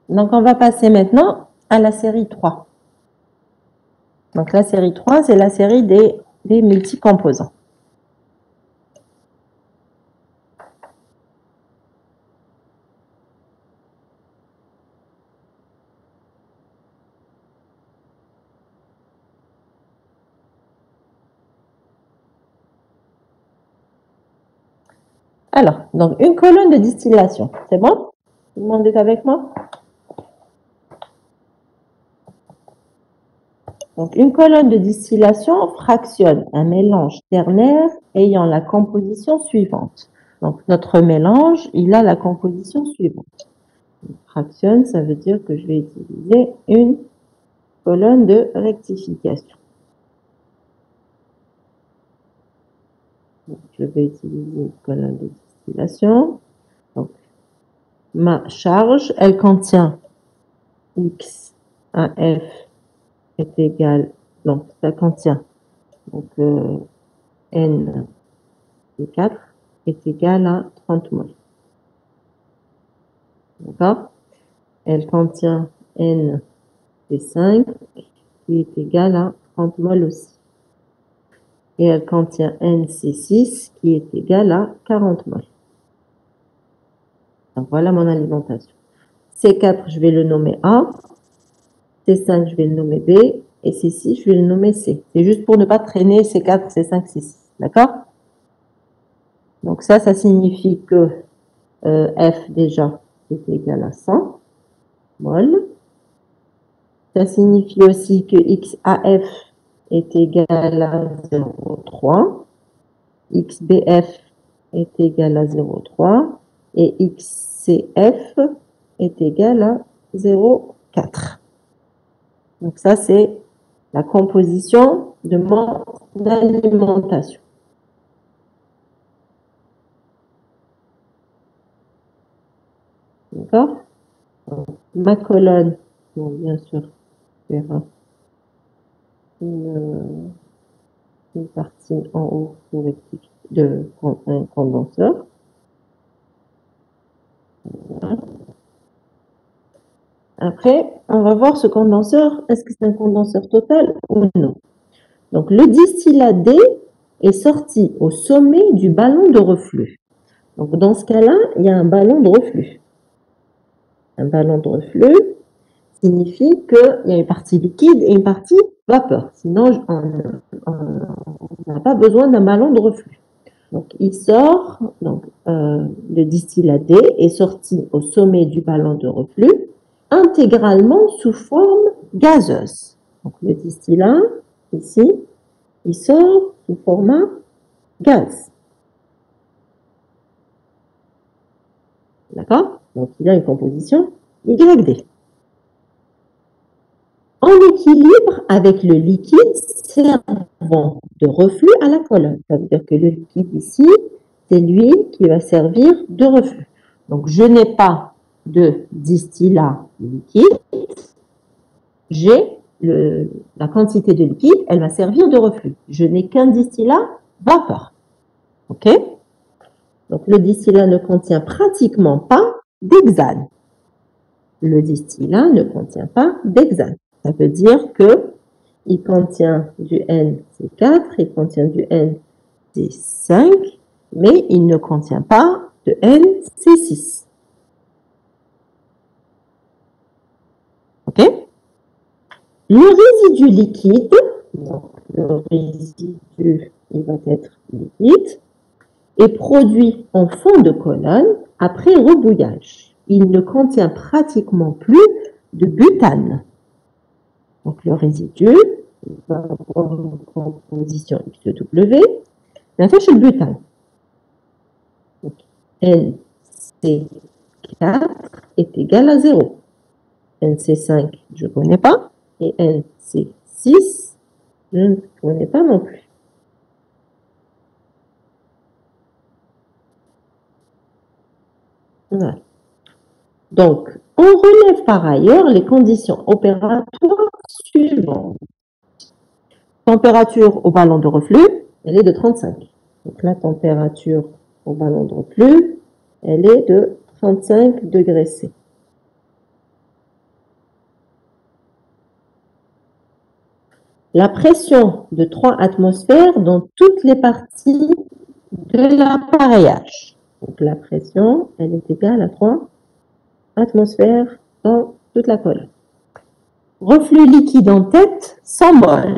Donc, on va passer maintenant à la série 3. Donc, la série 3, c'est la série des multicomposants. Alors, donc, une colonne de distillation. C'est bon? Tout le monde est avec moi? Donc, une colonne de distillation fractionne un mélange ternaire ayant la composition suivante. Donc, notre mélange, il a la composition suivante. Donc, fractionne, ça veut dire que je vais utiliser une colonne de rectification. Donc, je vais utiliser une colonne de distillation. Donc, ma charge, elle contient X à F est égal, donc ça contient donc N de 4 est égal à 30 mol. D'accord? Elle contient N de 5 qui est égal à 30 mol aussi. Et elle contient NC6 qui est égal à 40 mol. Donc voilà mon alimentation. C4, je vais le nommer A. C5, je vais le nommer B. Et C6, je vais le nommer C. C'est juste pour ne pas traîner C4, C5, C6. D'accord? Donc ça signifie que F déjà est égal à 100 mol. Ça signifie aussi que XAF est égal à 0,3. XBF est égal à 0,3. et XCF est égal à 0,4. Donc ça, c'est la composition de mon alimentation. D'accord? Ma colonne, bon, bien sûr, il y aura une partie en haut de un condenseur. Voilà. Après, on va voir ce condenseur, est-ce que c'est un condenseur total ou non? Donc, le distillat D est sorti au sommet du ballon de reflux. Donc, dans ce cas-là, il y a un ballon de reflux. Un ballon de reflux signifie qu'il y a une partie liquide et une partie vapeur. Sinon, on n'a pas besoin d'un ballon de reflux. Donc, il sort, donc, le distillat D est sorti au sommet du ballon de reflux intégralement sous forme gazeuse. Donc, le distillat, ici, il sort sous format gaz. D'accord? Donc, il a une composition YD. En équilibre avec le liquide servant de reflux à la colonne. Ça veut dire que le liquide ici, c'est l'huile qui va servir de reflux. Donc, je n'ai pas de distillat liquide. J'ai la quantité de liquide, elle va servir de reflux. Je n'ai qu'un distillat vapeur. OK? Donc, le distillat ne contient pratiquement pas d'hexane. Le distillat ne contient pas d'hexane. Ça veut dire que il contient du NC4, il contient du NC5, mais il ne contient pas de NC6. OK? Le résidu liquide, donc le résidu, il va être liquide, est produit en fond de colonne après rebouillage. Il ne contient pratiquement plus de butane. Donc, le résidu va avoir une composition XW. Mais fait, c'est le butane. Donc, NC4 est égal à 0. NC5, je ne connais pas. Et NC6, je ne connais pas non plus. Voilà. Donc, on relève par ailleurs les conditions opératoires suivantes. Température au ballon de reflux, elle est de 35. Donc, la température au ballon de reflux, elle est de 35 degrés C. La pression de 3 atmosphères dans toutes les parties de l'appareillage. Donc, la pression, elle est égale à 3 atmosphères dans toute la colonne. Reflux liquide en tête, 100 mol.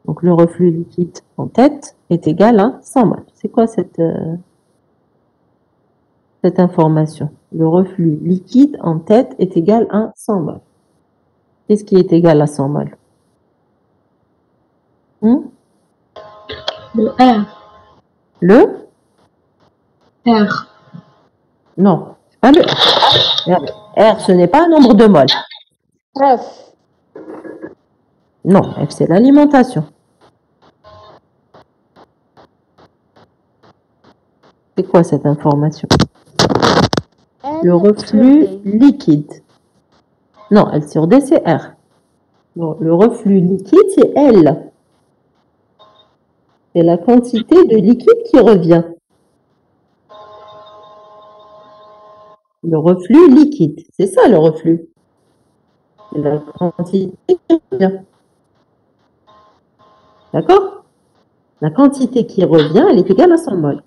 Donc, le reflux liquide en tête est égal à 100 mol. C'est quoi cette information? Le reflux liquide en tête est égal à 100 mol. Qu'est-ce qui est égal à 100 mol? Le R. Le R. Non, c'est pas le R. R, ce n'est pas un nombre de mol. F. Non, F, c'est l'alimentation. C'est quoi cette information? Le reflux liquide. Non, L sur D, c'est R. Non, le reflux liquide, c'est L. C'est la quantité de liquide qui revient. Le reflux liquide, c'est ça le reflux. C'est la quantité qui revient. D'accord? La quantité qui revient, elle est égale à 100 mol.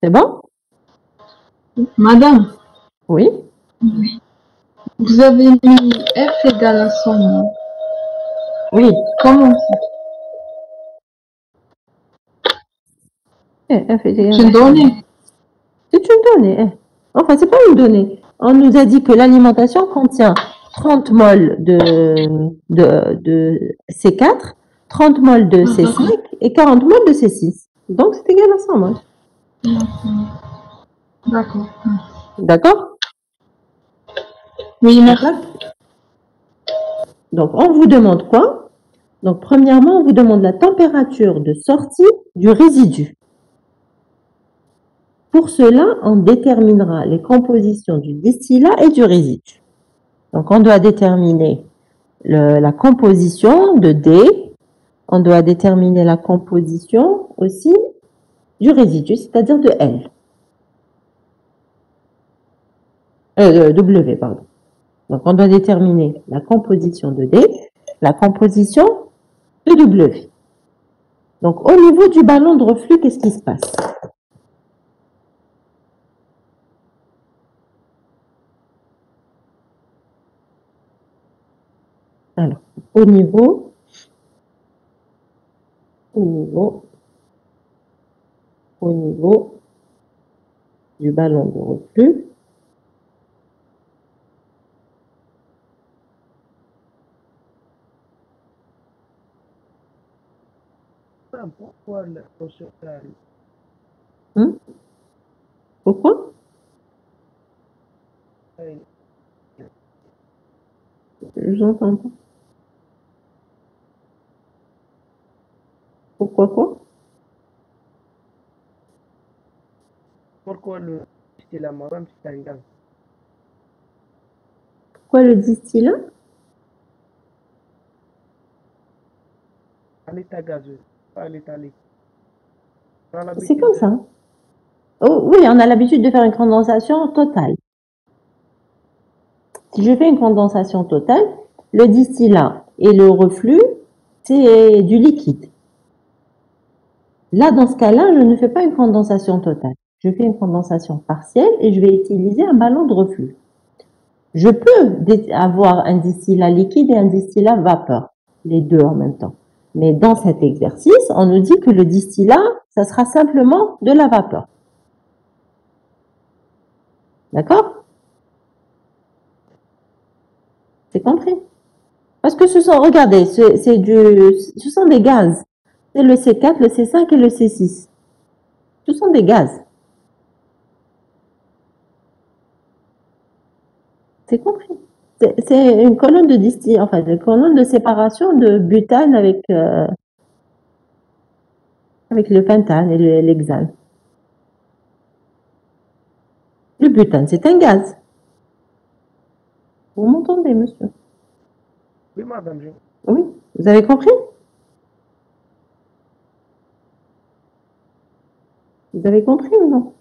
C'est bon? Madame, Oui? vous avez mis F égale à 100 mol. Oui. Comment ça? F est égal C'est une donnée. C'est une donnée. Enfin, c'est pas une donnée. On nous a dit que l'alimentation contient 30 mol de C4, 30 mol de C5 et 40 mol de C6. Donc, c'est égal à 100 mol. D'accord. D'accord? Oui, merci. Donc, on vous demande quoi? Donc, premièrement, on vous demande la température de sortie du résidu. Pour cela, on déterminera les compositions du distillat et du résidu. Donc, on doit déterminer la composition de D. On doit déterminer la composition aussi du résidu, c'est-à-dire de L. W, pardon. Donc, on doit déterminer la composition de D, la composition de W. Donc, au niveau du ballon de reflux, qu'est-ce qui se passe? Alors, au niveau du ballon de reflux, Pourquoi le processus pourquoi? Je n'entends pas. Pourquoi quoi? Pourquoi le distillat marron c'est un gaz? Pourquoi le distillat? À l'état gazeux, pas à l'état liquide. C'est comme ça. Oh, oui, on a l'habitude de faire une condensation totale. Si je fais une condensation totale, le distillat et le reflux, c'est du liquide. Là, dans ce cas-là, je ne fais pas une condensation totale. Je fais une condensation partielle et je vais utiliser un ballon de reflux. Je peux avoir un distillat liquide et un distillat vapeur, les deux en même temps. Mais dans cet exercice, on nous dit que le distillat, ça sera simplement de la vapeur. D'accord? C'est compris? Parce que regardez, ce sont des gaz. C'est le C4, le C5 et le C6. Ce sont des gaz. C'est compris? C'est une colonne de distillation, enfin, une colonne de séparation de butane avec le pentane et l'hexane. Le butane, c'est un gaz. Vous m'entendez, monsieur? Oui, madame. Oui, vous avez compris? Vous avez compris ou non?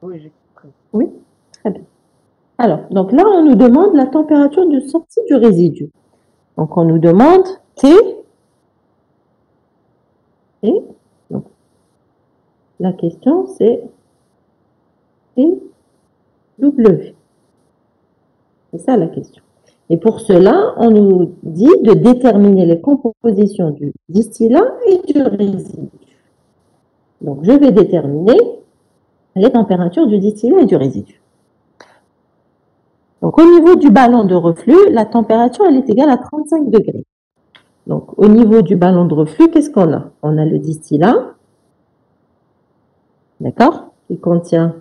Oui, j'ai compris. Oui, très bien. Alors, donc là, on nous demande la température de sortie du résidu. Donc, on nous demande T et donc, la question, c'est T W. C'est ça la question. Et pour cela, on nous dit de déterminer les compositions du distillat et du résidu. Donc, je vais déterminer les températures du distillat et du résidu. Donc, au niveau du ballon de reflux, la température, elle est égale à 35 degrés. Donc, au niveau du ballon de reflux, qu'est-ce qu'on a? On a le distillat, d'accord, qui contient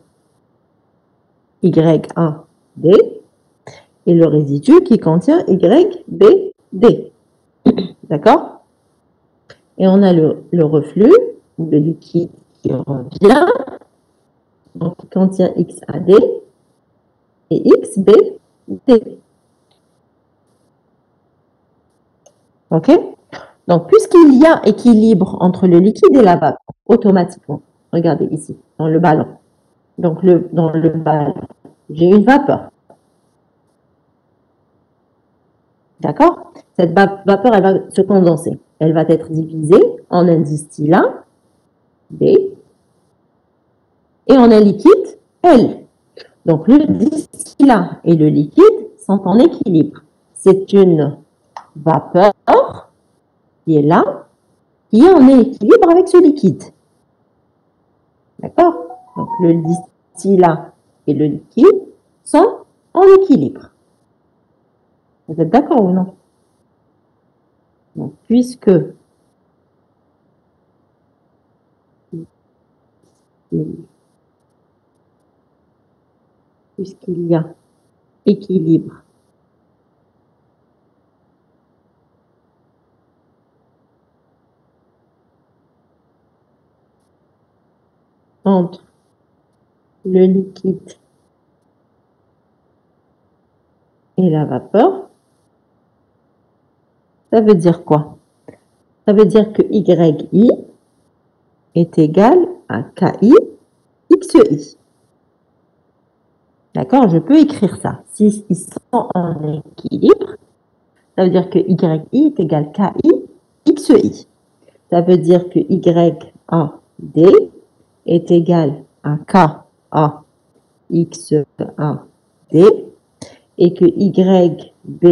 YAD, et le résidu qui contient YBD. D'accord? Et on a le reflux, le liquide qui revient, donc qui contient XAD et XBD. OK? Donc, puisqu'il y a équilibre entre le liquide et la vapeur, automatiquement, regardez ici, dans le ballon. Donc, dans le ballon, j'ai une vapeur. D'accord? Cette vapeur, elle va se condenser. Elle va être divisée en un distillat, B, et en un liquide, L. Donc, le distillat et le liquide sont en équilibre. C'est une vapeur qui est là, qui est en équilibre avec ce liquide. D'accord? Donc, le distillat et le liquide sont en équilibre. Vous êtes d'accord ou non? Donc, puisqu'il y a équilibre entre le liquide et la vapeur, ça veut dire quoi? Ça veut dire que YI est égal à KI XI. D'accord? Je peux écrire ça. Si ils sont en équilibre, ça veut dire que YI est égal à KI XI. Ça veut dire que YAD est égal à KA XAD et que YBD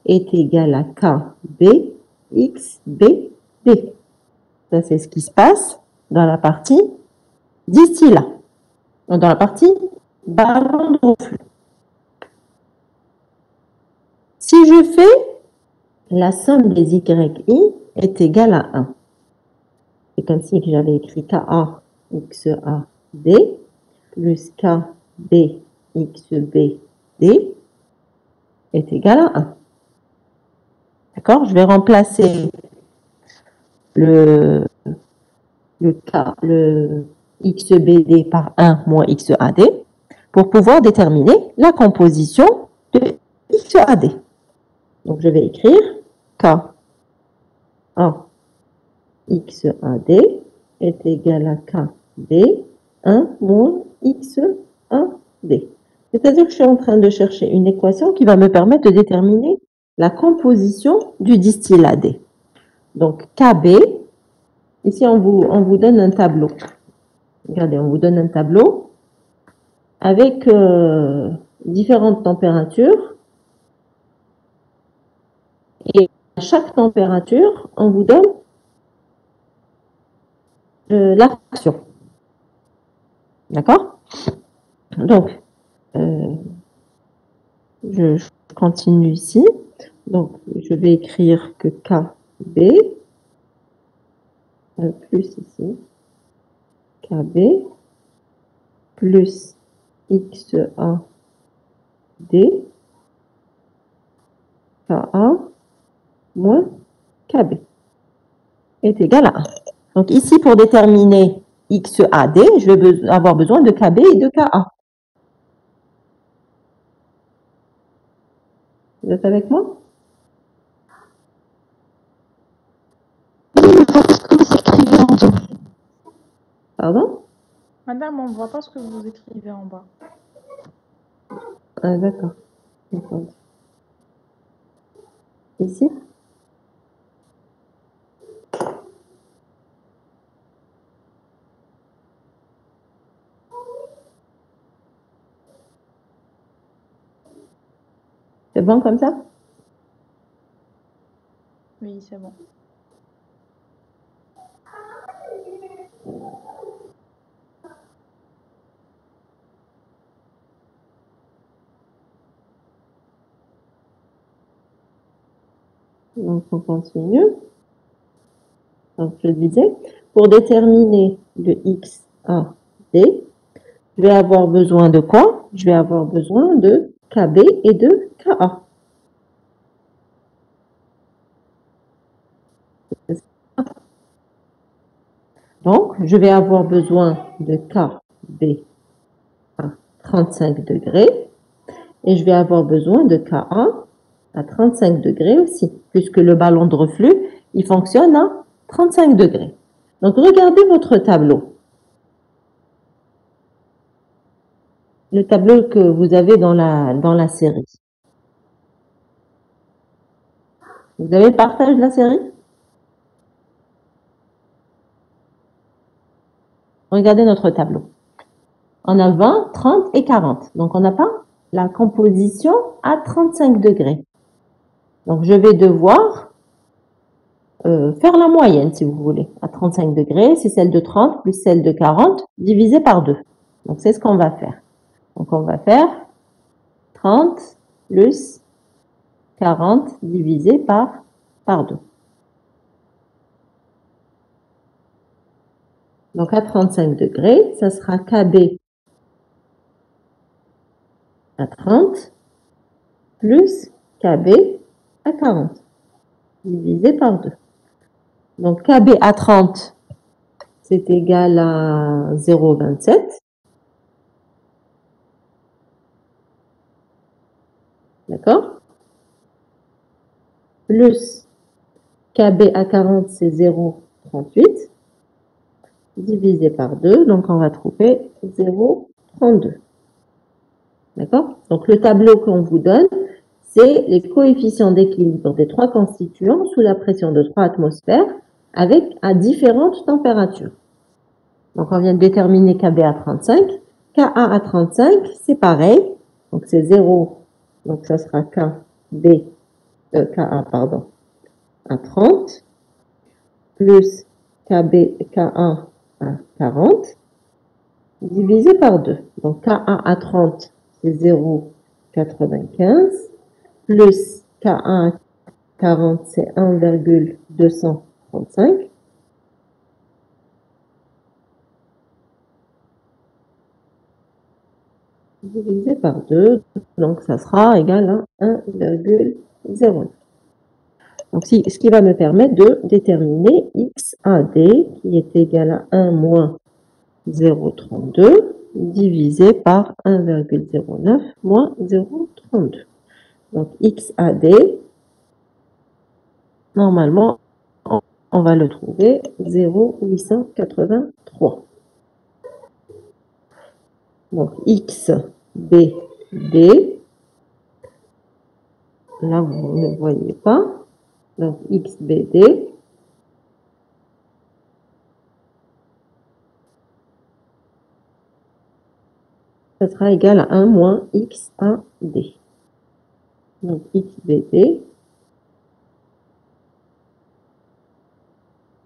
est égal à KB XBD. Ça, c'est ce qui se passe dans la partie distillat. Dans la partie ballon de reflux. Si je fais la somme des YI est égale à 1. C'est comme si j'avais écrit KA XAD plus KB XBD est égal à 1. D'accord? Je vais remplacer le XBD par 1 moins XAD pour pouvoir déterminer la composition de XAD. Donc, je vais écrire KA XAD est égal à KB 1 moins XAD. C'est-à-dire que je suis en train de chercher une équation qui va me permettre de déterminer la composition du distillat D. Donc, KB, ici on vous donne un tableau. Regardez, on vous donne un tableau avec différentes températures. Et à chaque température, on vous donne la fraction. D'accord? Donc, je continue ici. Donc, je vais écrire que KB plus ici, KB plus XAD KA moins KB est égal à 1. Donc ici, pour déterminer XAD, je vais avoir besoin de KB et de KA. Vous êtes avec moi? Pardon? Madame, on ne voit pas ce que vous écrivez en bas. Ah, d'accord. Ici? C'est bon comme ça? Oui, c'est bon. Donc, on continue. Donc, je disais, pour déterminer le XAD, je vais avoir besoin de quoi? Je vais avoir besoin de KB et de KA. Donc, je vais avoir besoin de KB à 35 degrés et je vais avoir besoin de KA à 35 degrés aussi, puisque le ballon de reflux, il fonctionne à 35 degrés. Donc, regardez votre tableau. Le tableau que vous avez dans la série. Vous avez le partage de la série? Regardez notre tableau. On a 20, 30 et 40. Donc, on n'a pas la composition à 35 degrés. Donc, je vais devoir faire la moyenne, si vous voulez. À 35 degrés, c'est celle de 30 plus celle de 40 divisé par 2. Donc, c'est ce qu'on va faire. Donc, on va faire 30 plus 40 divisé par par 2. Donc, à 35 degrés, ça sera KB à 30 plus KB à 40, divisé par 2. Donc, KB à 30, c'est égal à 0,27. D'accord? Plus KB à 40, c'est 0,38. Divisé par 2, donc on va trouver 0,32. D'accord? Donc le tableau qu'on vous donne, c'est les coefficients d'équilibre des trois constituants sous la pression de 3 atmosphères à différentes températures. Donc on vient de déterminer KB à 35. Ka à 35, c'est pareil. Donc c'est 0. Donc ça sera Ka pardon, à 30 plus Ka à 40 divisé par 2. Donc Ka à 30, c'est 0,95 plus Ka à 40, c'est 1,235. Divisé par 2, donc ça sera égal à 1,09. Donc ce qui va me permettre de déterminer XAD qui est égal à 1 moins 0,32 divisé par 1,09 moins 0,32. Donc XAD, normalement, on va le trouver 0,883. Donc XBD, là vous ne voyez pas, donc XBD, ça sera égal à 1 moins XAD. Donc XBD,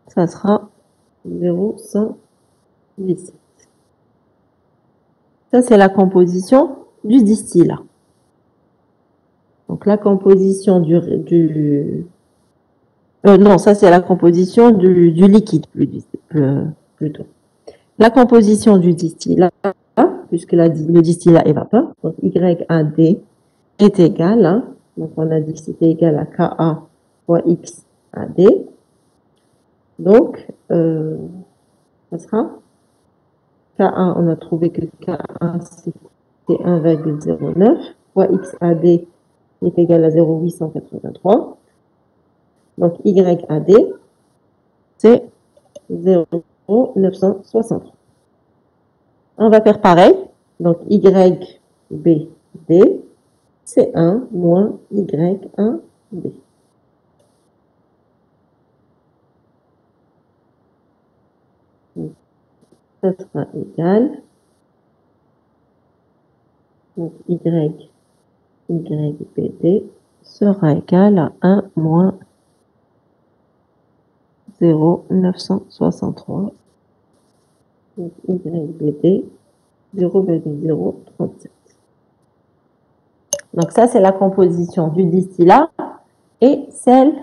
ça sera 0,117. Ça, c'est la composition du distillat. Donc, la composition non, ça, c'est la composition du liquide, plutôt. La composition du distillat, puisque le distillat évapore, donc YAD est égal à, donc on a dit que c'était égal à Ka fois XAD. Donc, ça sera K1, on a trouvé que K1, c'était 1,09 fois XAD est égal à 0,883. Donc, YAD, c'est 0,963. On va faire pareil. Donc, YBD, c'est 1 moins Y1D. Ça sera égal. Donc, YBD sera égal à 1 moins 0,963. Donc, YBD, 0,037. Donc, ça, c'est la composition du distillat et celle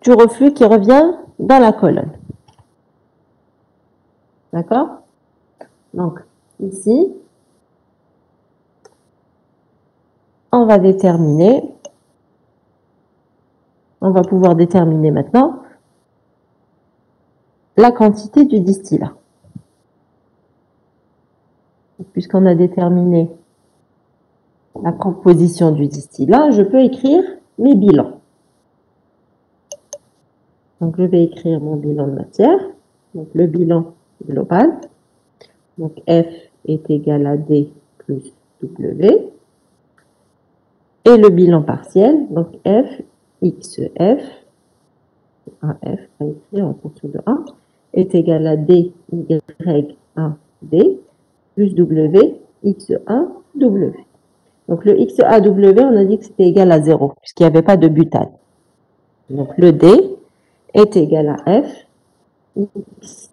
du reflux qui revient dans la colonne. D'accord? Donc, ici, on va pouvoir déterminer maintenant la quantité du distillat. Puisqu'on a déterminé la composition du distillat, je peux écrire mes bilans. Donc, je vais écrire mon bilan de matière. Donc, le bilan global. Donc, F est égal à D plus W. Et le bilan partiel, donc F, XF, AF, à écrire en fonction de A, est égal à D, Y, A, D, plus W, XA, W. Donc le XA, W, on a dit que c'était égal à 0, puisqu'il n'y avait pas de butane. Donc le D est égal à F, X,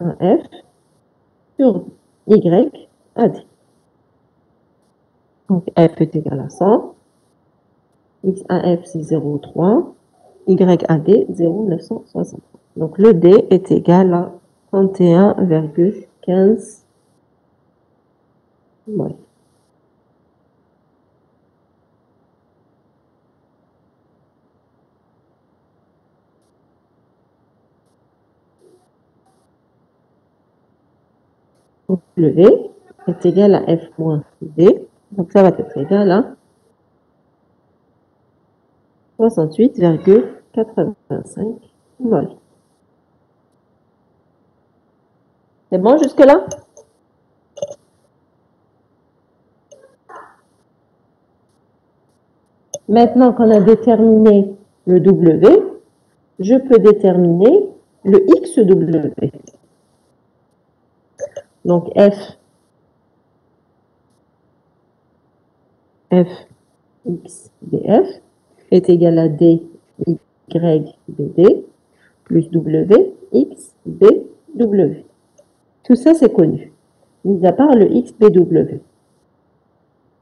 F, sur Y, A, D. Donc F est égal à 100, XAF, c'est 0,3. YAD, 0,960. Donc, le D est égal à 31,15 mol. Donc, le V est égal à F moins D. Donc, ça va être égal à 68,85 mol. C'est bon jusque-là? Maintenant qu'on a déterminé le W, je peux déterminer le XW. Donc F X BF est égal à D Y BD plus W X BW. Tout ça, c'est connu, mis à part le XBW.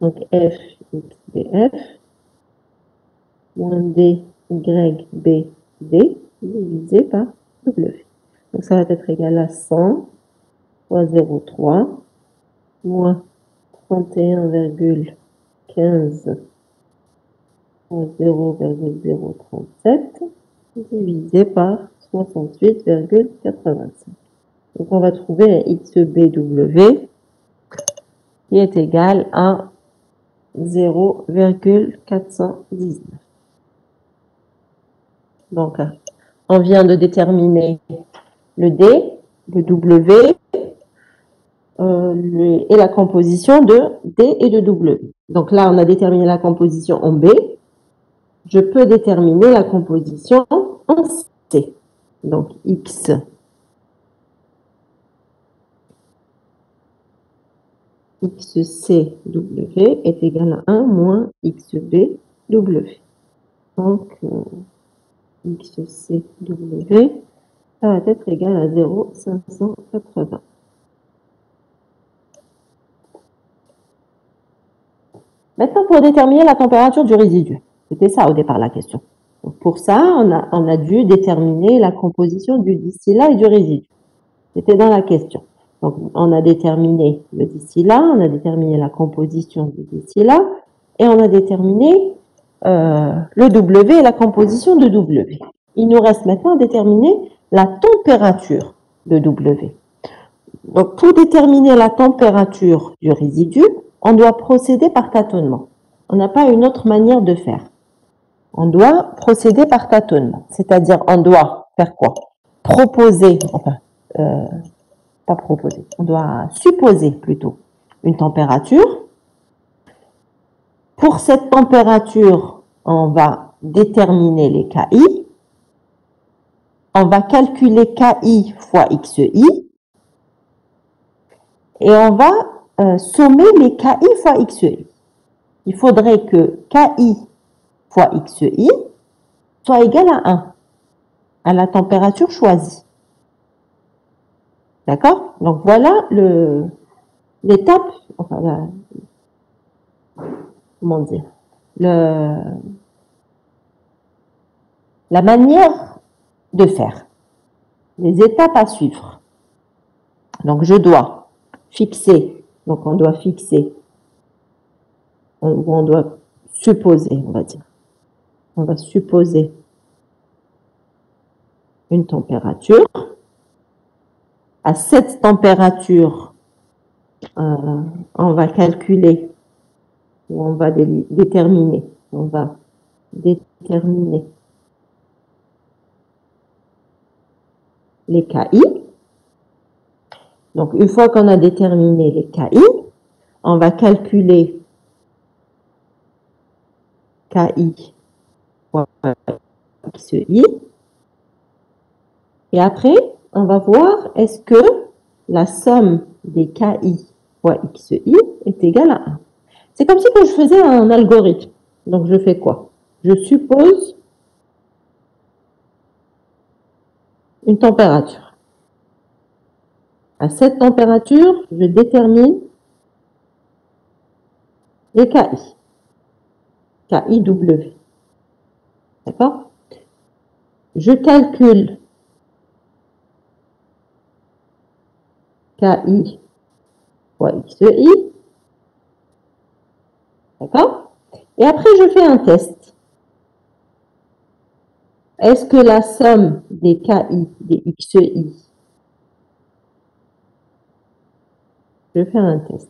Donc F XBF moins D YBD divisé par W. Donc ça va être égal à 100 fois 0,3 moins 31,15 fois 0,037 divisé par 68,85. Donc on va trouver un XBW qui est égal à 0,419. Donc on vient de déterminer le D, le W et la composition de D et de W. Donc là, on a déterminé la composition en B. Je peux déterminer la composition en C. Donc XCW est égal à 1 moins XBW. Donc XCW, ça va être égal à 0,580. Maintenant, pour déterminer la température du résidu. C'était ça au départ la question. Donc, pour ça, on a dû déterminer la composition du distillat et du résidu. C'était dans la question. Donc, on a déterminé le distillat, on a déterminé la composition du distillat et on a déterminé le W et la composition de W. Il nous reste maintenant à déterminer la température de W. Donc, pour déterminer la température du résidu, on doit procéder par tâtonnement. On n'a pas une autre manière de faire. On doit procéder par tâtonnement. C'est-à-dire, on doit faire quoi? Proposer, pas proposer, on doit supposer plutôt une température. Pour cette température, on va déterminer les KI. On va calculer KI fois XI. Et on va sommer les KI fois XI. Il faudrait que KI fois XI soit égal à 1, à la température choisie. D'accord? Donc voilà l'étape, enfin, comment dire, la manière de faire, les étapes à suivre. Donc je dois fixer, donc on doit fixer, on doit supposer, on va dire. On va supposer une température. À cette température, on va calculer, ou on va déterminer les KI. Donc, une fois qu'on a déterminé les KI, on va calculer KI fois XI. Et après, on va voir est-ce que la somme des KI fois XI est égale à 1. C'est comme si quand je faisais un algorithme. Donc, je fais quoi? Je suppose une température. À cette température, je détermine les KI. KIW. D'accord? Je calcule KI fois XI. D'accord? Et après, je fais un test. Est-ce que la somme des KI, des XI, je vais faire un test.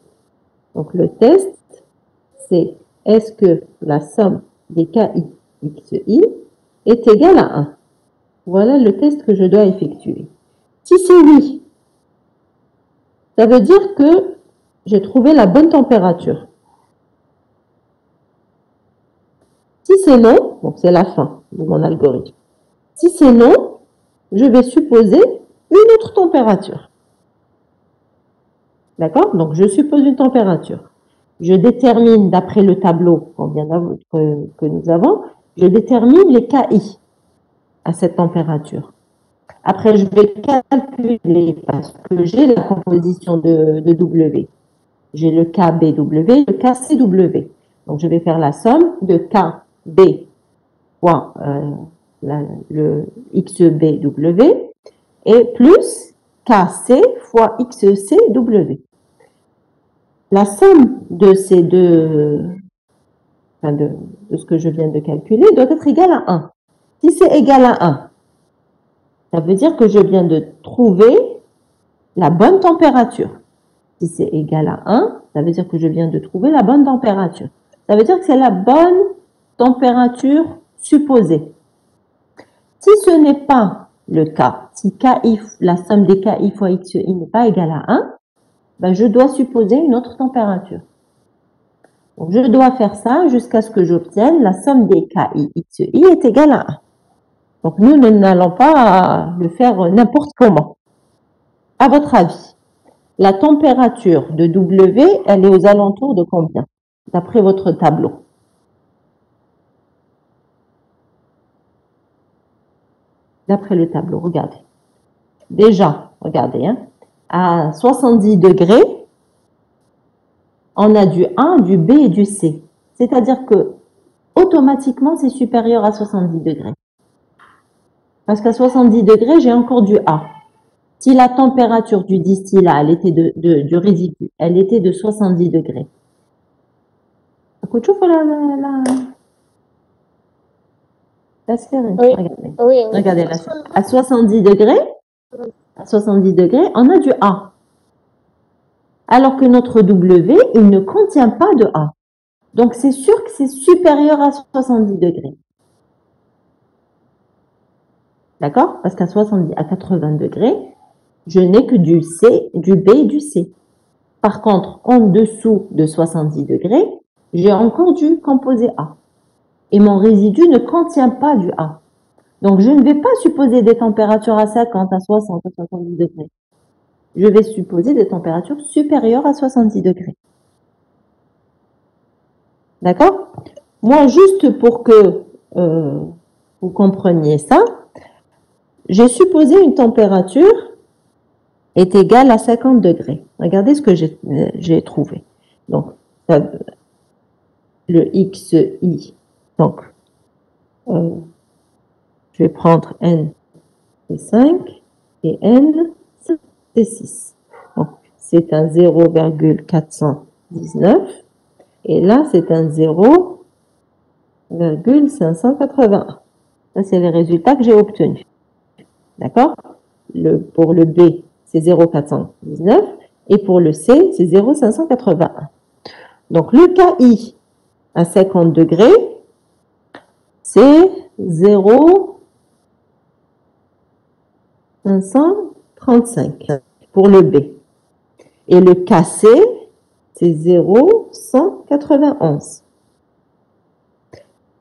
Donc, le test, c'est est-ce que la somme des KI, XI est égale à 1? Voilà le test que je dois effectuer. Si c'est oui, ça veut dire que j'ai trouvé la bonne température. Si c'est non, donc c'est la fin de mon algorithme. Si c'est non, je vais supposer une autre température. D'accord? Donc, je suppose une température. Je détermine, d'après le tableau que nous avons, je détermine les KI à cette température. Après, je vais calculer, parce que j'ai la composition de W. J'ai le KBW, le KCW. Donc, je vais faire la somme de KB fois le XBW et plus KC fois XCW. La somme de ces deux, de ce que je viens de calculer, doit être égale à 1. Si c'est égal à 1, ça veut dire que je viens de trouver la bonne température. Si c'est égal à 1, ça veut dire que je viens de trouver la bonne température. Ça veut dire que c'est la bonne température supposée. Si ce n'est pas le cas, si KI, la somme des KI fois XI n'est pas égale à 1, ben je dois supposer une autre température. Donc, je dois faire ça jusqu'à ce que j'obtienne la somme des KI XI est égale à 1. Donc, nous n'allons pas le faire n'importe comment. À votre avis, la température de W, elle est aux alentours de combien, d'après votre tableau? D'après le tableau, regardez. Déjà, regardez, hein, à 70 degrés, on a du A, du B et du C. C'est-à-dire que, automatiquement, c'est supérieur à 70 degrés. Parce qu'à 70 degrés, j'ai encore du A. Si la température du distillat, elle était du résidu, elle était de 70 degrés. La sphère, Oui. regardez. Oui, oui. Regardez la sphère. À 70 degrés, on a du A. Alors que notre W, il ne contient pas de A. Donc, c'est sûr que c'est supérieur à 70 degrés. D'accord? Parce qu'à 70, à 80 degrés, je n'ai que du C, du B et du C. Par contre, en dessous de 70 degrés, j'ai encore du composé A. Et mon résidu ne contient pas du A. Donc, je ne vais pas supposer des températures à 50, à 60, à 70 degrés. Je vais supposer des températures supérieures à 70 degrés. D'accord? Moi, juste pour que vous compreniez ça, j'ai supposé une température est égale à 50 degrés. Regardez ce que j'ai trouvé. Donc, le XI. Donc, je vais prendre N, c'est 5 et N, c'est 6. Donc, c'est un 0,419 et là, c'est un 0,581. Ça, c'est les résultats que j'ai obtenus. D'accord? Pour le B, c'est 0,419 et pour le C, c'est 0,581. Donc, le KI à 50 degrés, c'est 0,535 pour le B. Et le KC, c'est 0,191.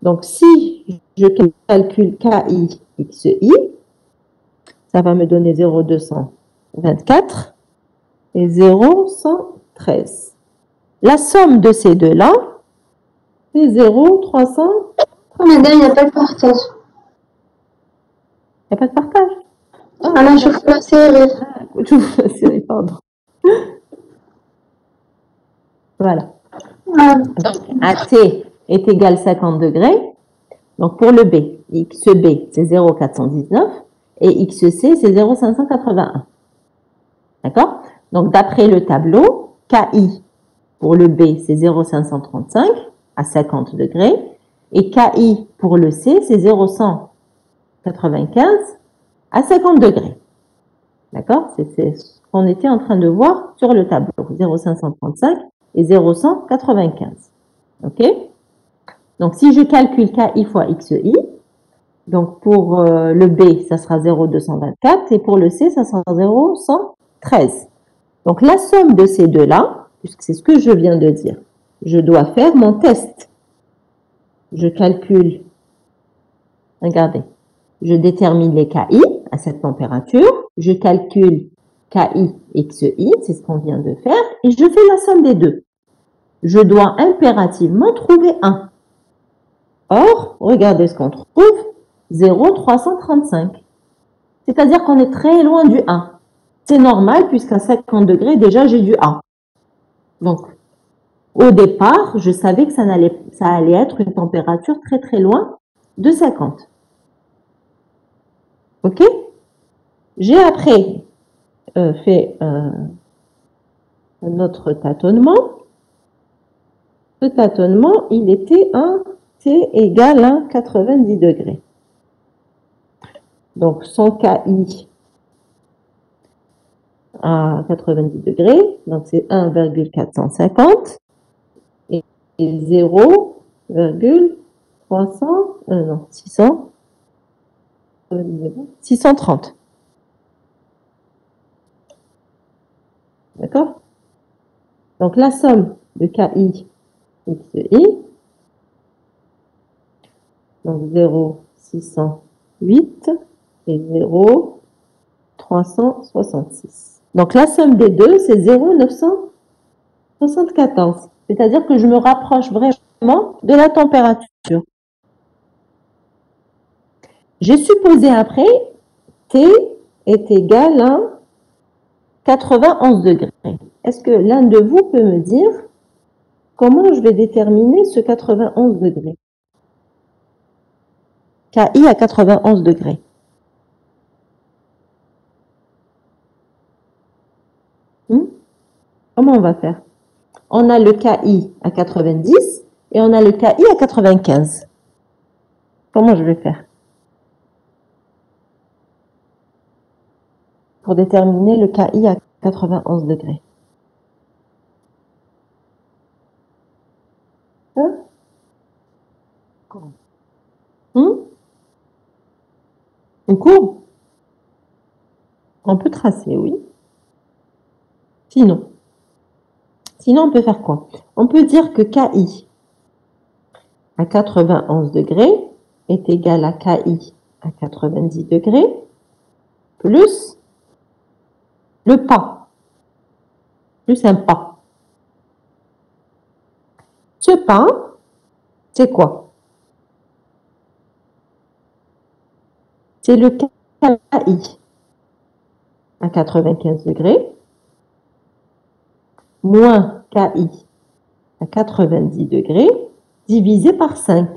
Donc, si je calcule KI XI, ça va me donner 0,224 et 0,113. La somme de ces deux-là, c'est 0,300. Madame, il n'y a pas de partage. Il n'y a pas de partage. Ah là, je fais la série. Je vous la série, pardon. Voilà. Ah, Donc, AT est égal 50 degrés. Donc, pour le B, XB, c'est 0,419 et XC, c'est 0,581. D'accord? Donc, d'après le tableau, KI pour le B, c'est 0,535 à 50 degrés et KI pour le C, c'est 0,195 à 50 degrés. D'accord? C'est ce qu'on était en train de voir sur le tableau, 0,535 et 0,195. OK? Donc, si je calcule KI fois XI, donc pour le B, ça sera 0,224 et pour le C, ça sera 0,113. Donc, la somme de ces deux-là, puisque c'est ce que je viens de dire, je dois faire mon test. Je calcule, regardez, je détermine les KI à cette température, je calcule KI XI, c'est ce qu'on vient de faire, et je fais la somme des deux. Je dois impérativement trouver 1. Or, regardez ce qu'on trouve, 0,335. C'est-à-dire qu'on est très loin du 1. C'est normal puisqu'à 50 degrés, déjà, j'ai du 1. Donc, au départ, je savais que ça allait être une température très très loin de 50. OK? J'ai après fait un autre tâtonnement. Ce tâtonnement, il était un T égale à 90 degrés. Donc, son KI à 90 degrés, donc c'est 1,450 et 630. D'accord? Donc, la somme de KI XI, donc 0,608 et 0,366. Donc, la somme des deux, c'est 0,974. C'est-à-dire que je me rapproche vraiment de la température. J'ai supposé après, T est égal à 91 degrés. Est-ce que l'un de vous peut me dire comment je vais déterminer ce 91 degrés? KI à 91 degrés. Comment on va faire? On a le KI à 90 et on a le KI à 95. Comment je vais faire pour déterminer le KI à 91 degrés? Une courbe? On peut tracer, oui. Sinon, on peut faire quoi? On peut dire que KI à 91 degrés est égal à KI à 90 degrés plus le pas, plus un pas. Ce pas, c'est quoi? C'est le KI à 95 degrés moins KI à 90 degrés divisé par 5.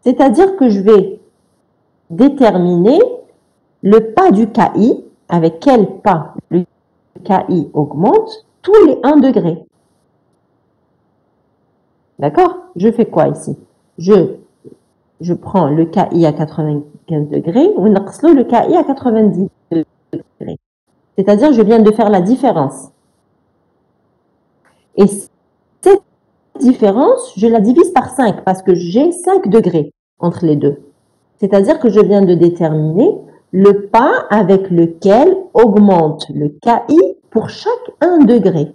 C'est-à-dire que je vais déterminer le pas du KI, avec quel pas le KI augmente tous les 1 degré. D'accord? Je fais quoi ici? Je prends le KI à 95 degrés ou le KI à 90 degrés. C'est-à-dire je viens de faire la différence. Et cette différence, je la divise par 5 parce que j'ai 5 degrés entre les deux. C'est-à-dire que je viens de déterminer le pas avec lequel augmente le KI pour chaque 1 degré.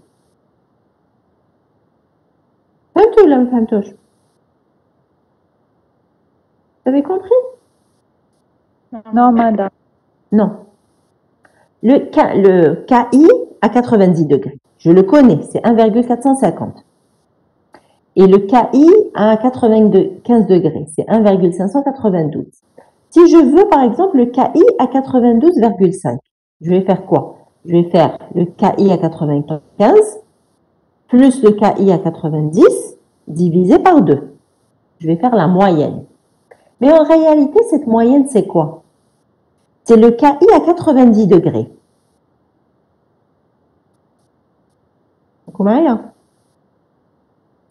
Vous avez compris? Non, madame. Non. Le KI à 90 degrés, je le connais, c'est 1,450. Et le KI à 95 degrés, c'est 1,592. Si je veux, par exemple, le KI à 92,5, je vais faire quoi? Je vais faire le KI à 95 plus le KI à 90 divisé par 2. Je vais faire la moyenne. Mais en réalité, cette moyenne, c'est quoi? C'est le KI à 90 degrés.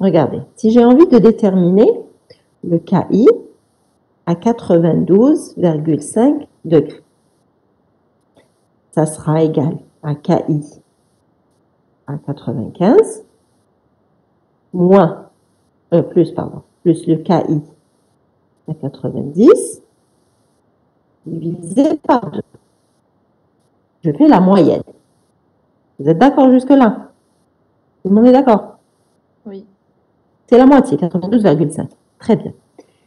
Regardez, si j'ai envie de déterminer le KI à 92,5 degrés, ça sera égal à KI à 95 moins, plus le KI à 90 divisé par 2. Je fais la moyenne. Vous êtes d'accord jusque-là? Tout le monde est d'accord? Oui. C'est la moitié, 92,5. Très bien.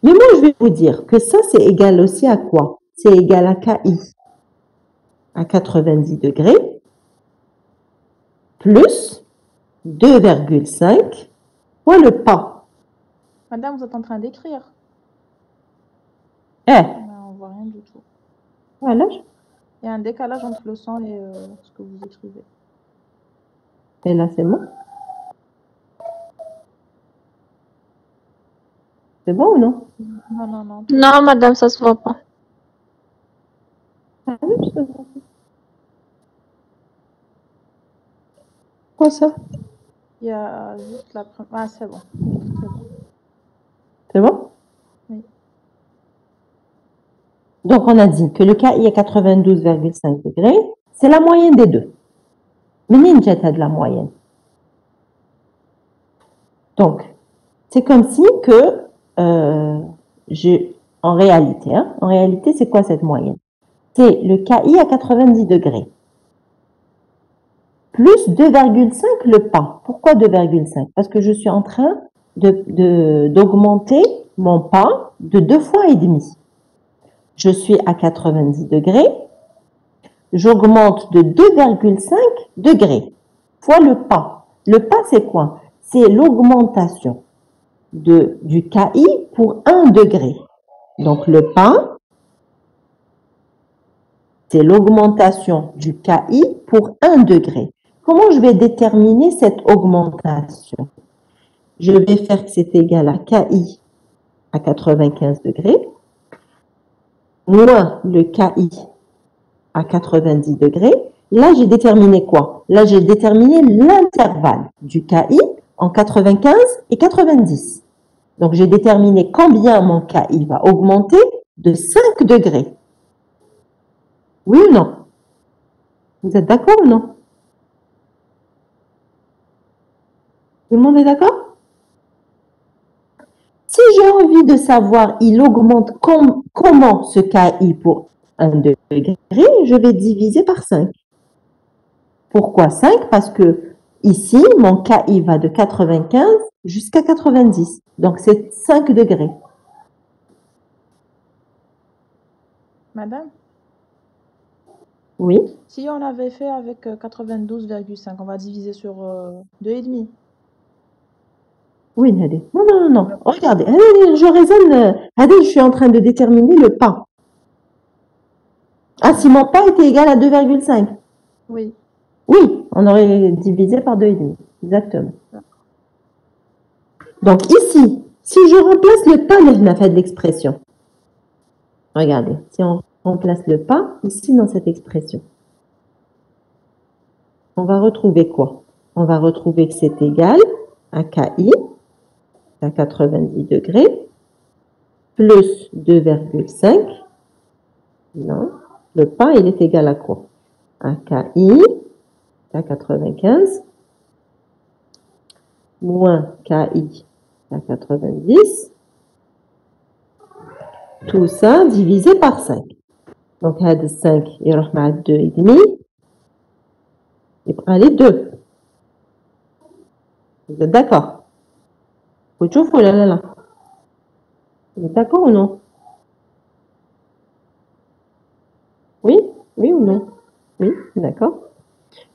Mais moi, je vais vous dire que ça, c'est égal aussi à quoi? C'est égal à KI à 90 degrés plus 2,5 fois le pas. Madame, vous êtes en train d'écrire. Eh, On voit rien du tout. voilà. Il y a un décalage entre le son et ce que vous écrivez. Et là, c'est bon. C'est bon ou non? Non, non, non. Non, madame, ça se voit pas. Quoi ça? Il y a juste la première. Ah, c'est bon. C'est bon. C'est bon? Oui. Donc, on a dit que le KI est 92,5 degrés. C'est la moyenne des deux. Menine jette de la moyenne. Donc, c'est comme si que en réalité, c'est quoi cette moyenne? C'est le KI à 90 degrés plus 2,5 le pas. Pourquoi 2,5? Parce que je suis en train d'augmenter mon pas de 2 fois et demi. Je suis à 90 degrés, j'augmente de 2,5 degrés fois le pas. Le pas, c'est quoi? C'est l'augmentation du KI pour 1 degré. Donc, le pas, c'est l'augmentation du KI pour 1 degré. Comment je vais déterminer cette augmentation? Je vais faire que c'est égal à KI à 95 degrés moins le KI à 90 degrés. Là, j'ai déterminé quoi? Là, j'ai déterminé l'intervalle du KI en 95 et 90. Donc, j'ai déterminé combien mon KI va augmenter de 5 degrés. Oui ou non? Vous êtes d'accord ou non? Tout le monde est d'accord? Si j'ai envie de savoir, il augmente comment ce KI pour 1 degré, je vais diviser par 5. Pourquoi 5? Parce que ici, mon KI va de 95 jusqu'à 90. Donc, c'est 5 degrés. Madame, Oui? si on avait fait avec 92,5, on va diviser sur 2,5. Oui, Nadé. Non. Regardez, je raisonne. Je suis en train de déterminer le pas. Ah, si mon pas était égal à 2,5. Oui. Oui, on aurait divisé par 2,5. Exactement. Donc ici, si je remplace le pas, on a fait de l'expression. Regardez, si on remplace le pas ici dans cette expression, on va retrouver quoi? On va retrouver que c'est égal à KI à 90 degrés plus 2,5. Non, le pas, il est égal à quoi? À KI à 95 moins KI à 90. Tout ça divisé par 5. Donc, هذا 5 يروح مع 2,5 يبقى لي 2. Vous êtes d'accord? Vous تشوفوا ولا لا؟ Vous êtes d'accord ou non? Oui? Oui ou non? Oui, d'accord.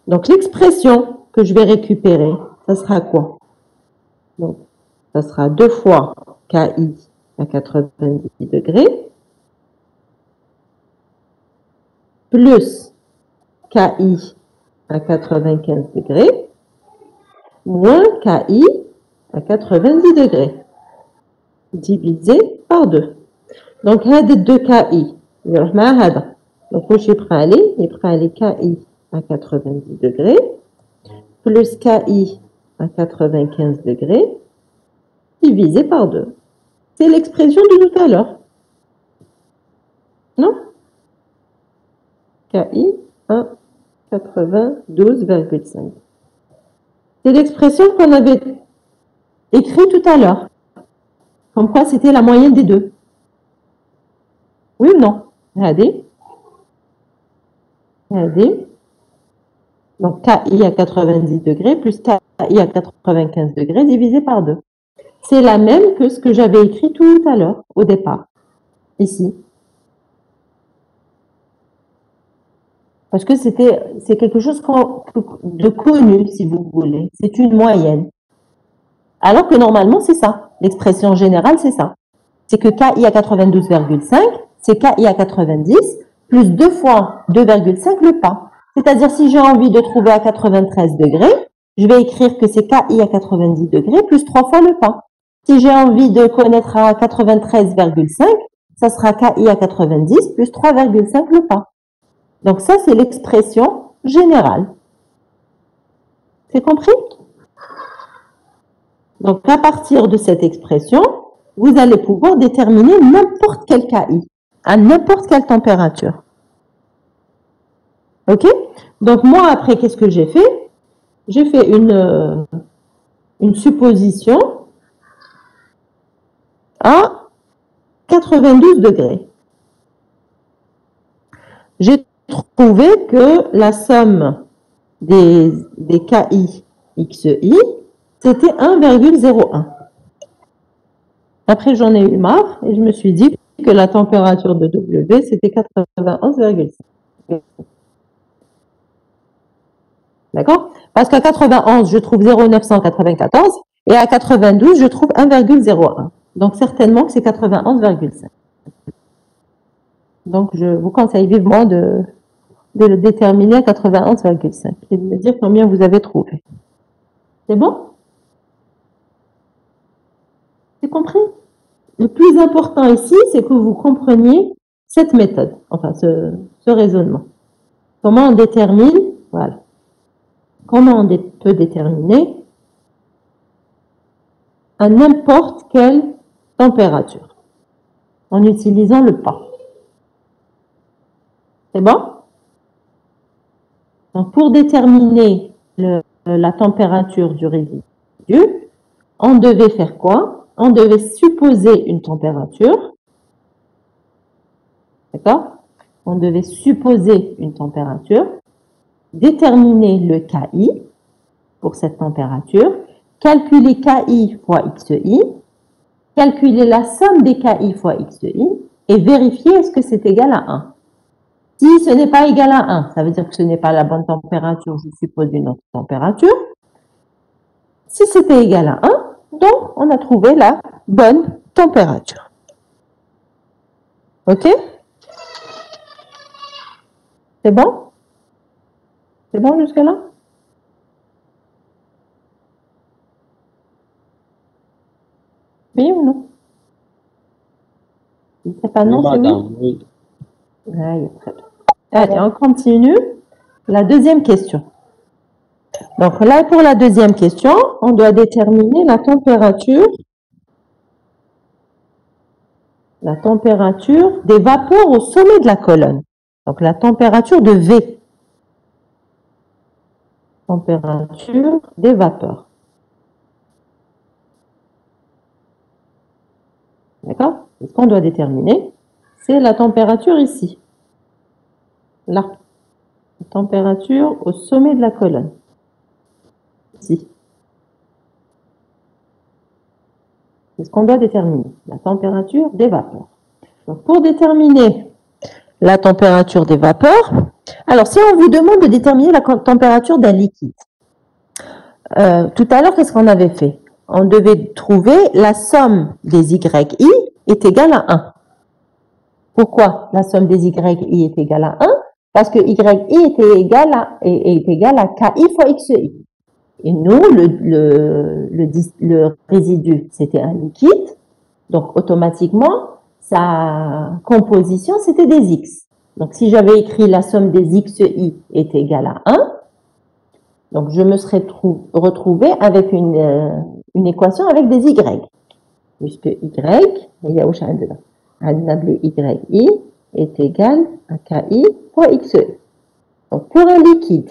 Donc, l'expression que je vais récupérer, ça sera quoi? Donc, ça sera 2 fois KI à 90 degrés plus KI à 95 degrés moins KI à 90 degrés divisé par 2. Donc, هاد 2 KI يروح مع هذا. Donc, واش يبقى لي؟ يبقى لي KI à 90 degrés plus KI à 95 degrés divisé par 2. C'est l'expression de tout à l'heure. Non? KI à 92,5. C'est l'expression qu'on avait écrite tout à l'heure. Comme quoi c'était la moyenne des deux. Oui ou non? Regardez. Regardez. Donc KI à 90 degrés plus KI à 95 degrés divisé par 2. C'est la même que ce que j'avais écrit tout à l'heure, au départ. Ici. Parce que c'est quelque chose de connu, si vous voulez. C'est une moyenne. Alors que normalement, c'est ça. L'expression générale, c'est ça. C'est que KI à 92,5, c'est KI à 90, plus 2 fois 2,5 le pas. C'est-à-dire, si j'ai envie de trouver à 93 degrés, je vais écrire que c'est KI à 90 degrés, plus 3 fois le pas. Si j'ai envie de connaître à 93,5, ça sera KI à 90, plus 3,5 le pas. Donc ça, c'est l'expression générale. C'est compris? Donc, à partir de cette expression, vous allez pouvoir déterminer n'importe quel KI, à n'importe quelle température. OK? Donc, moi, après, qu'est-ce que j'ai fait? J'ai fait une supposition à 92 degrés. J'ai trouvé que la somme des KI XI, c'était 1,01. Après, j'en ai eu marre et je me suis dit que la température de W, c'était 91,5. D'accord? Parce qu'à 91, je trouve 0,994 et à 92, je trouve 1,01. Donc, certainement que c'est 91,5. Donc, je vous conseille vivement de le déterminer à 91,5 et de me dire combien vous avez trouvé. C'est bon? C'est compris? Le plus important ici, c'est que vous compreniez cette méthode, enfin ce raisonnement. Comment on détermine, voilà, comment on peut déterminer à n'importe quelle température en utilisant le pas. C'est bon? Donc, pour déterminer la température du résidu, on devait faire quoi? On devait supposer une température. D'accord? On devait supposer une température, déterminer le KI pour cette température, calculer KI fois XI, calculer la somme des KI fois XI et vérifier est-ce que c'est égal à 1. Si ce n'est pas égal à 1, ça veut dire que ce n'est pas la bonne température, je suppose une autre température. Si c'était égal à 1, donc on a trouvé la bonne température. OK? C'est bon? C'est bon jusque-là? Oui ou non? Si c'est pas non, c'est oui? Oui. Très bien. Allez, on continue. La deuxième question. Donc là, pour la deuxième question, on doit déterminer la température des vapeurs au sommet de la colonne. Donc la température de V. Température des vapeurs. D'accord? Ce qu'on doit déterminer, c'est la température ici. Là. La température au sommet de la colonne. Ici. C'est ce qu'on doit déterminer. La température des vapeurs. Donc, pour déterminer la température des vapeurs, alors si on vous demande de déterminer la température d'un liquide, tout à l'heure, qu'est-ce qu'on avait fait? On devait trouver la somme des YI est égale à 1. Pourquoi la somme des YI est égale à 1? Parce que YI est égal à KI fois XI. Et nous, le résidu, c'était un liquide. Donc, automatiquement, sa composition, c'était des x. Donc, si j'avais écrit la somme des xi est égale à 1, donc je me serais retrouvé avec une équation avec des y. Puisque y, il y a où ça yi est égal à ki fois xe. Donc, pour un liquide,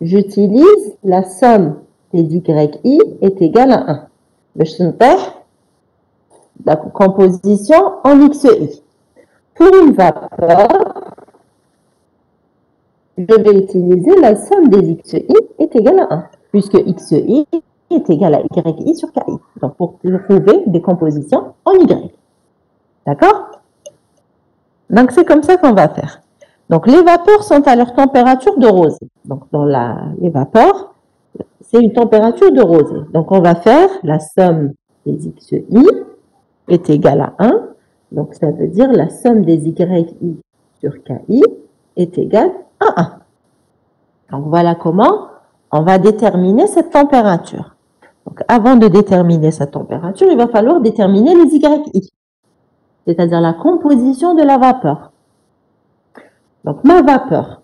j'utilise la somme des yi est égale à 1. باش نطيح la composition en xi. Pour une vapeur, je vais utiliser la somme des xi est égale à 1, puisque xi est égal à yi sur ki. Donc, pour trouver des compositions en y. D'accord? Donc, c'est comme ça qu'on va faire. Donc, les vapeurs sont à leur température de rosée. Donc, dans les vapeurs, c'est une température de rosée. Donc, on va faire la somme des xi est égale à 1. Donc, ça veut dire la somme des yi sur ki est égale à 1. Donc, voilà comment on va déterminer cette température. Donc, avant de déterminer cette température, il va falloir déterminer les yi, c'est-à-dire la composition de la vapeur. Donc, ma vapeur,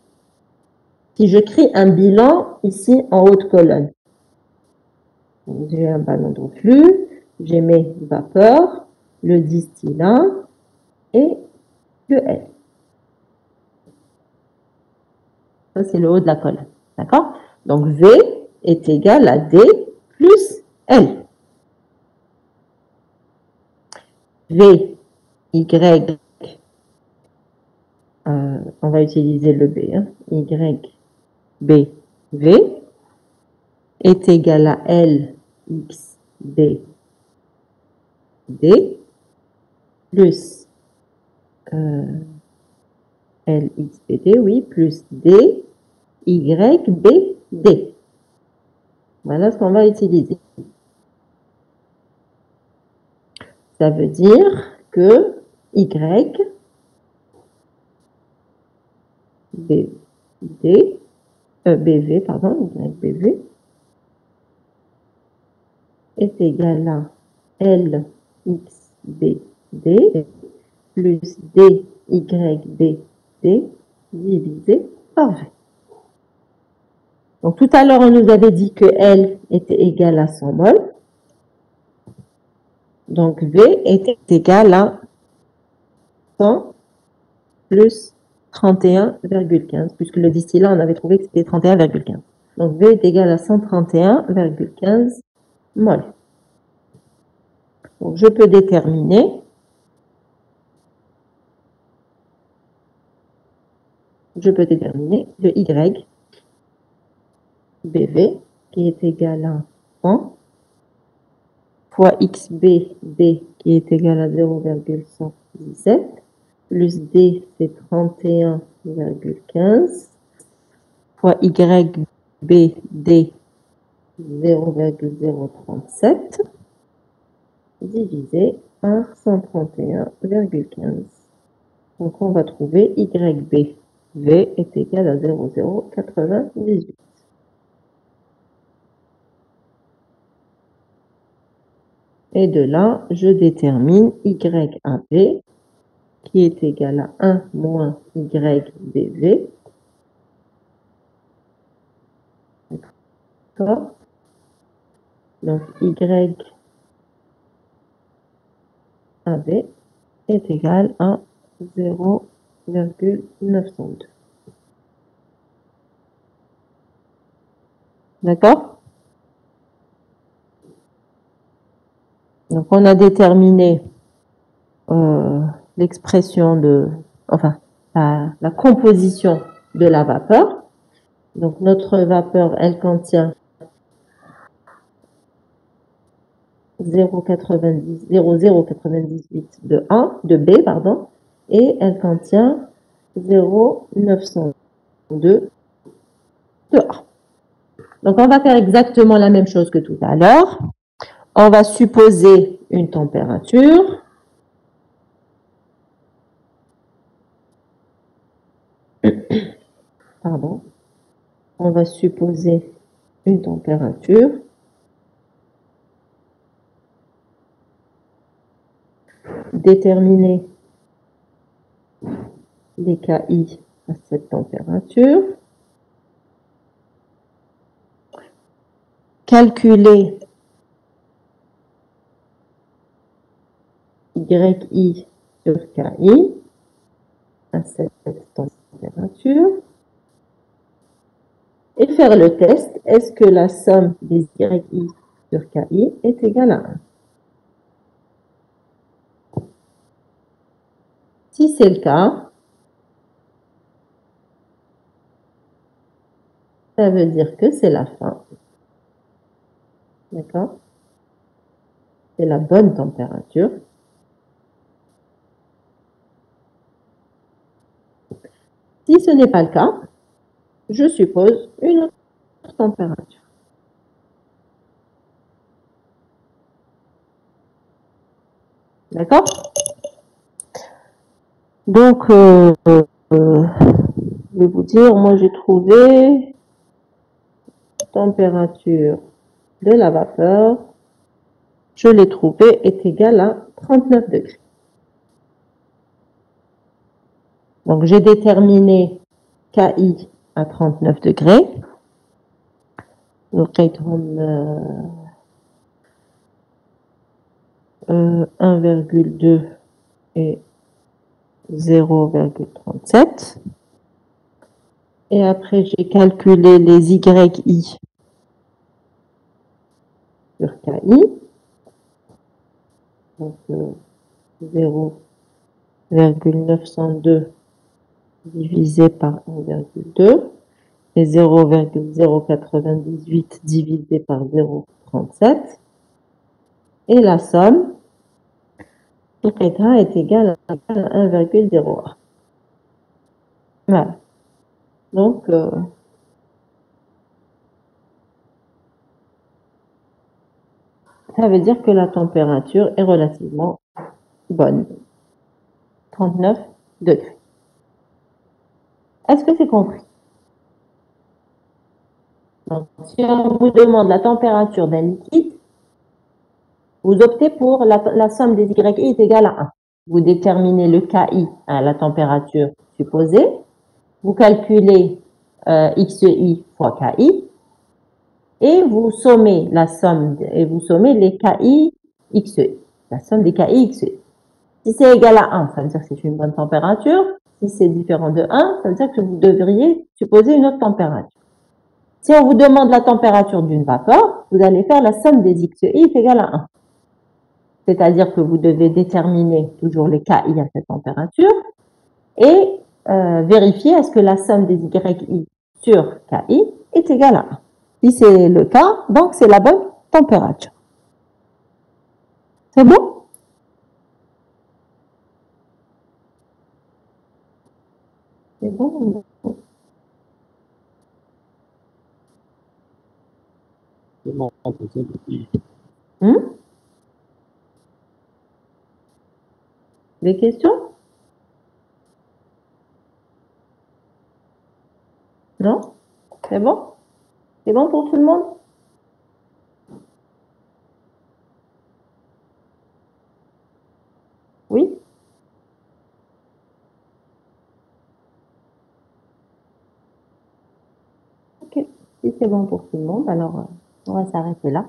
si je crée un bilan ici en haut de colonne, j'ai un ballon de flux, j'ai mes vapeurs, le distillat et le L. Ça, c'est le haut de la colonne. D'accord? Donc, V est égal à D plus L. V, Y, on va utiliser le B, hein, Y, B, V est égal à L, X, B, D plus L, X, B, D, oui, plus D, Y, B, D. Voilà ce qu'on va utiliser. Ça veut dire que Y, B, D, BV, pardon, Y, BV est égal à L, X, B, D plus D, Y, B, D divisé par V. Donc, tout à l'heure, on nous avait dit que L était égal à 100 mol. Donc, V était égal à 100 plus 31,15, puisque le distillat, on avait trouvé que c'était 31,15. Donc, V est égal à 131,15 mol. Donc, je peux déterminer le Y, BV, qui est égal à 100, fois XB, B, qui est égal à 0,117, plus D, c'est 31,15, fois YB, D, 0,037, divisé par 131,15. Donc, on va trouver YB, V est égal à 0,098. Et de là, je détermine YAV qui est égal à 1 moins YBV. D'accord? Donc, YAV est égal à 0,902. D'accord? Donc, on a déterminé l'expression la composition de la vapeur. Donc, notre vapeur, elle contient 0,098 de B, pardon, et elle contient 0,902 de A. Donc, on va faire exactement la même chose que tout à l'heure. On va supposer une température. Pardon. On va supposer une température. déterminer les KI à cette température. Calculer YI sur KI à cette température. Et faire le test, est-ce que la somme des YI sur KI est égale à 1? Si c'est le cas, ça veut dire que c'est la fin. D'accord? C'est la bonne température. Si ce n'est pas le cas, je suppose une autre température. D'accord? Donc, je vais vous dire, moi j'ai trouvé température de la vapeur, je l'ai trouvée est égale à 39 degrés. Donc, j'ai déterminé KI à 39 degrés. Donc, 1,2 et 0,37. Et après, j'ai calculé les YI sur KI. Donc, 0,902 divisé par 1,2 et 0,098 divisé par 0,37. Et la somme est égale à 1,01. Voilà. Donc, ça veut dire que la température est relativement bonne. 39 degrés. Est-ce que c'est compris? Donc, si on vous demande la température d'un liquide, vous optez pour la somme des YI est égale à 1. Vous déterminez le KI à la température supposée. Vous calculez XI fois KI. Et vous sommez la somme, et vous sommez les KI XI. La somme des KI XI. Si c'est égal à 1, ça veut dire que c'est une bonne température. Si c'est différent de 1, ça veut dire que vous devriez supposer une autre température. Si on vous demande la température d'une vapeur, vous allez faire la somme des XI est égale à 1. C'est-à-dire que vous devez déterminer toujours les KI à cette température et vérifier est-ce que la somme des YI sur KI est égale à 1. Si c'est le cas, donc c'est la bonne température. C'est bon? C'est bon? C'est bon. Des questions? Non? C'est bon? C'est bon pour tout le monde? Oui? Ok. Si c'est bon pour tout le monde, alors on va s'arrêter là.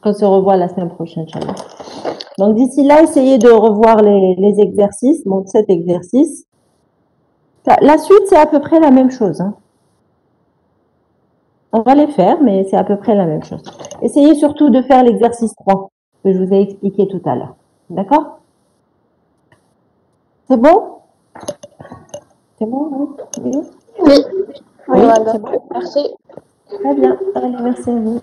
On se revoit la semaine prochaine, Inch'Allah. Donc d'ici là, essayez de revoir les exercices, bon, 7 exercices. La suite, c'est à peu près la même chose. Hein. On va les faire, mais c'est à peu près la même chose. Essayez surtout de faire l'exercice 3, que je vous ai expliqué tout à l'heure. D'accord? C'est bon? C'est bon, hein? Oui. Oui. Oui, c'est bon. Merci. Très bien. Allez, merci à vous.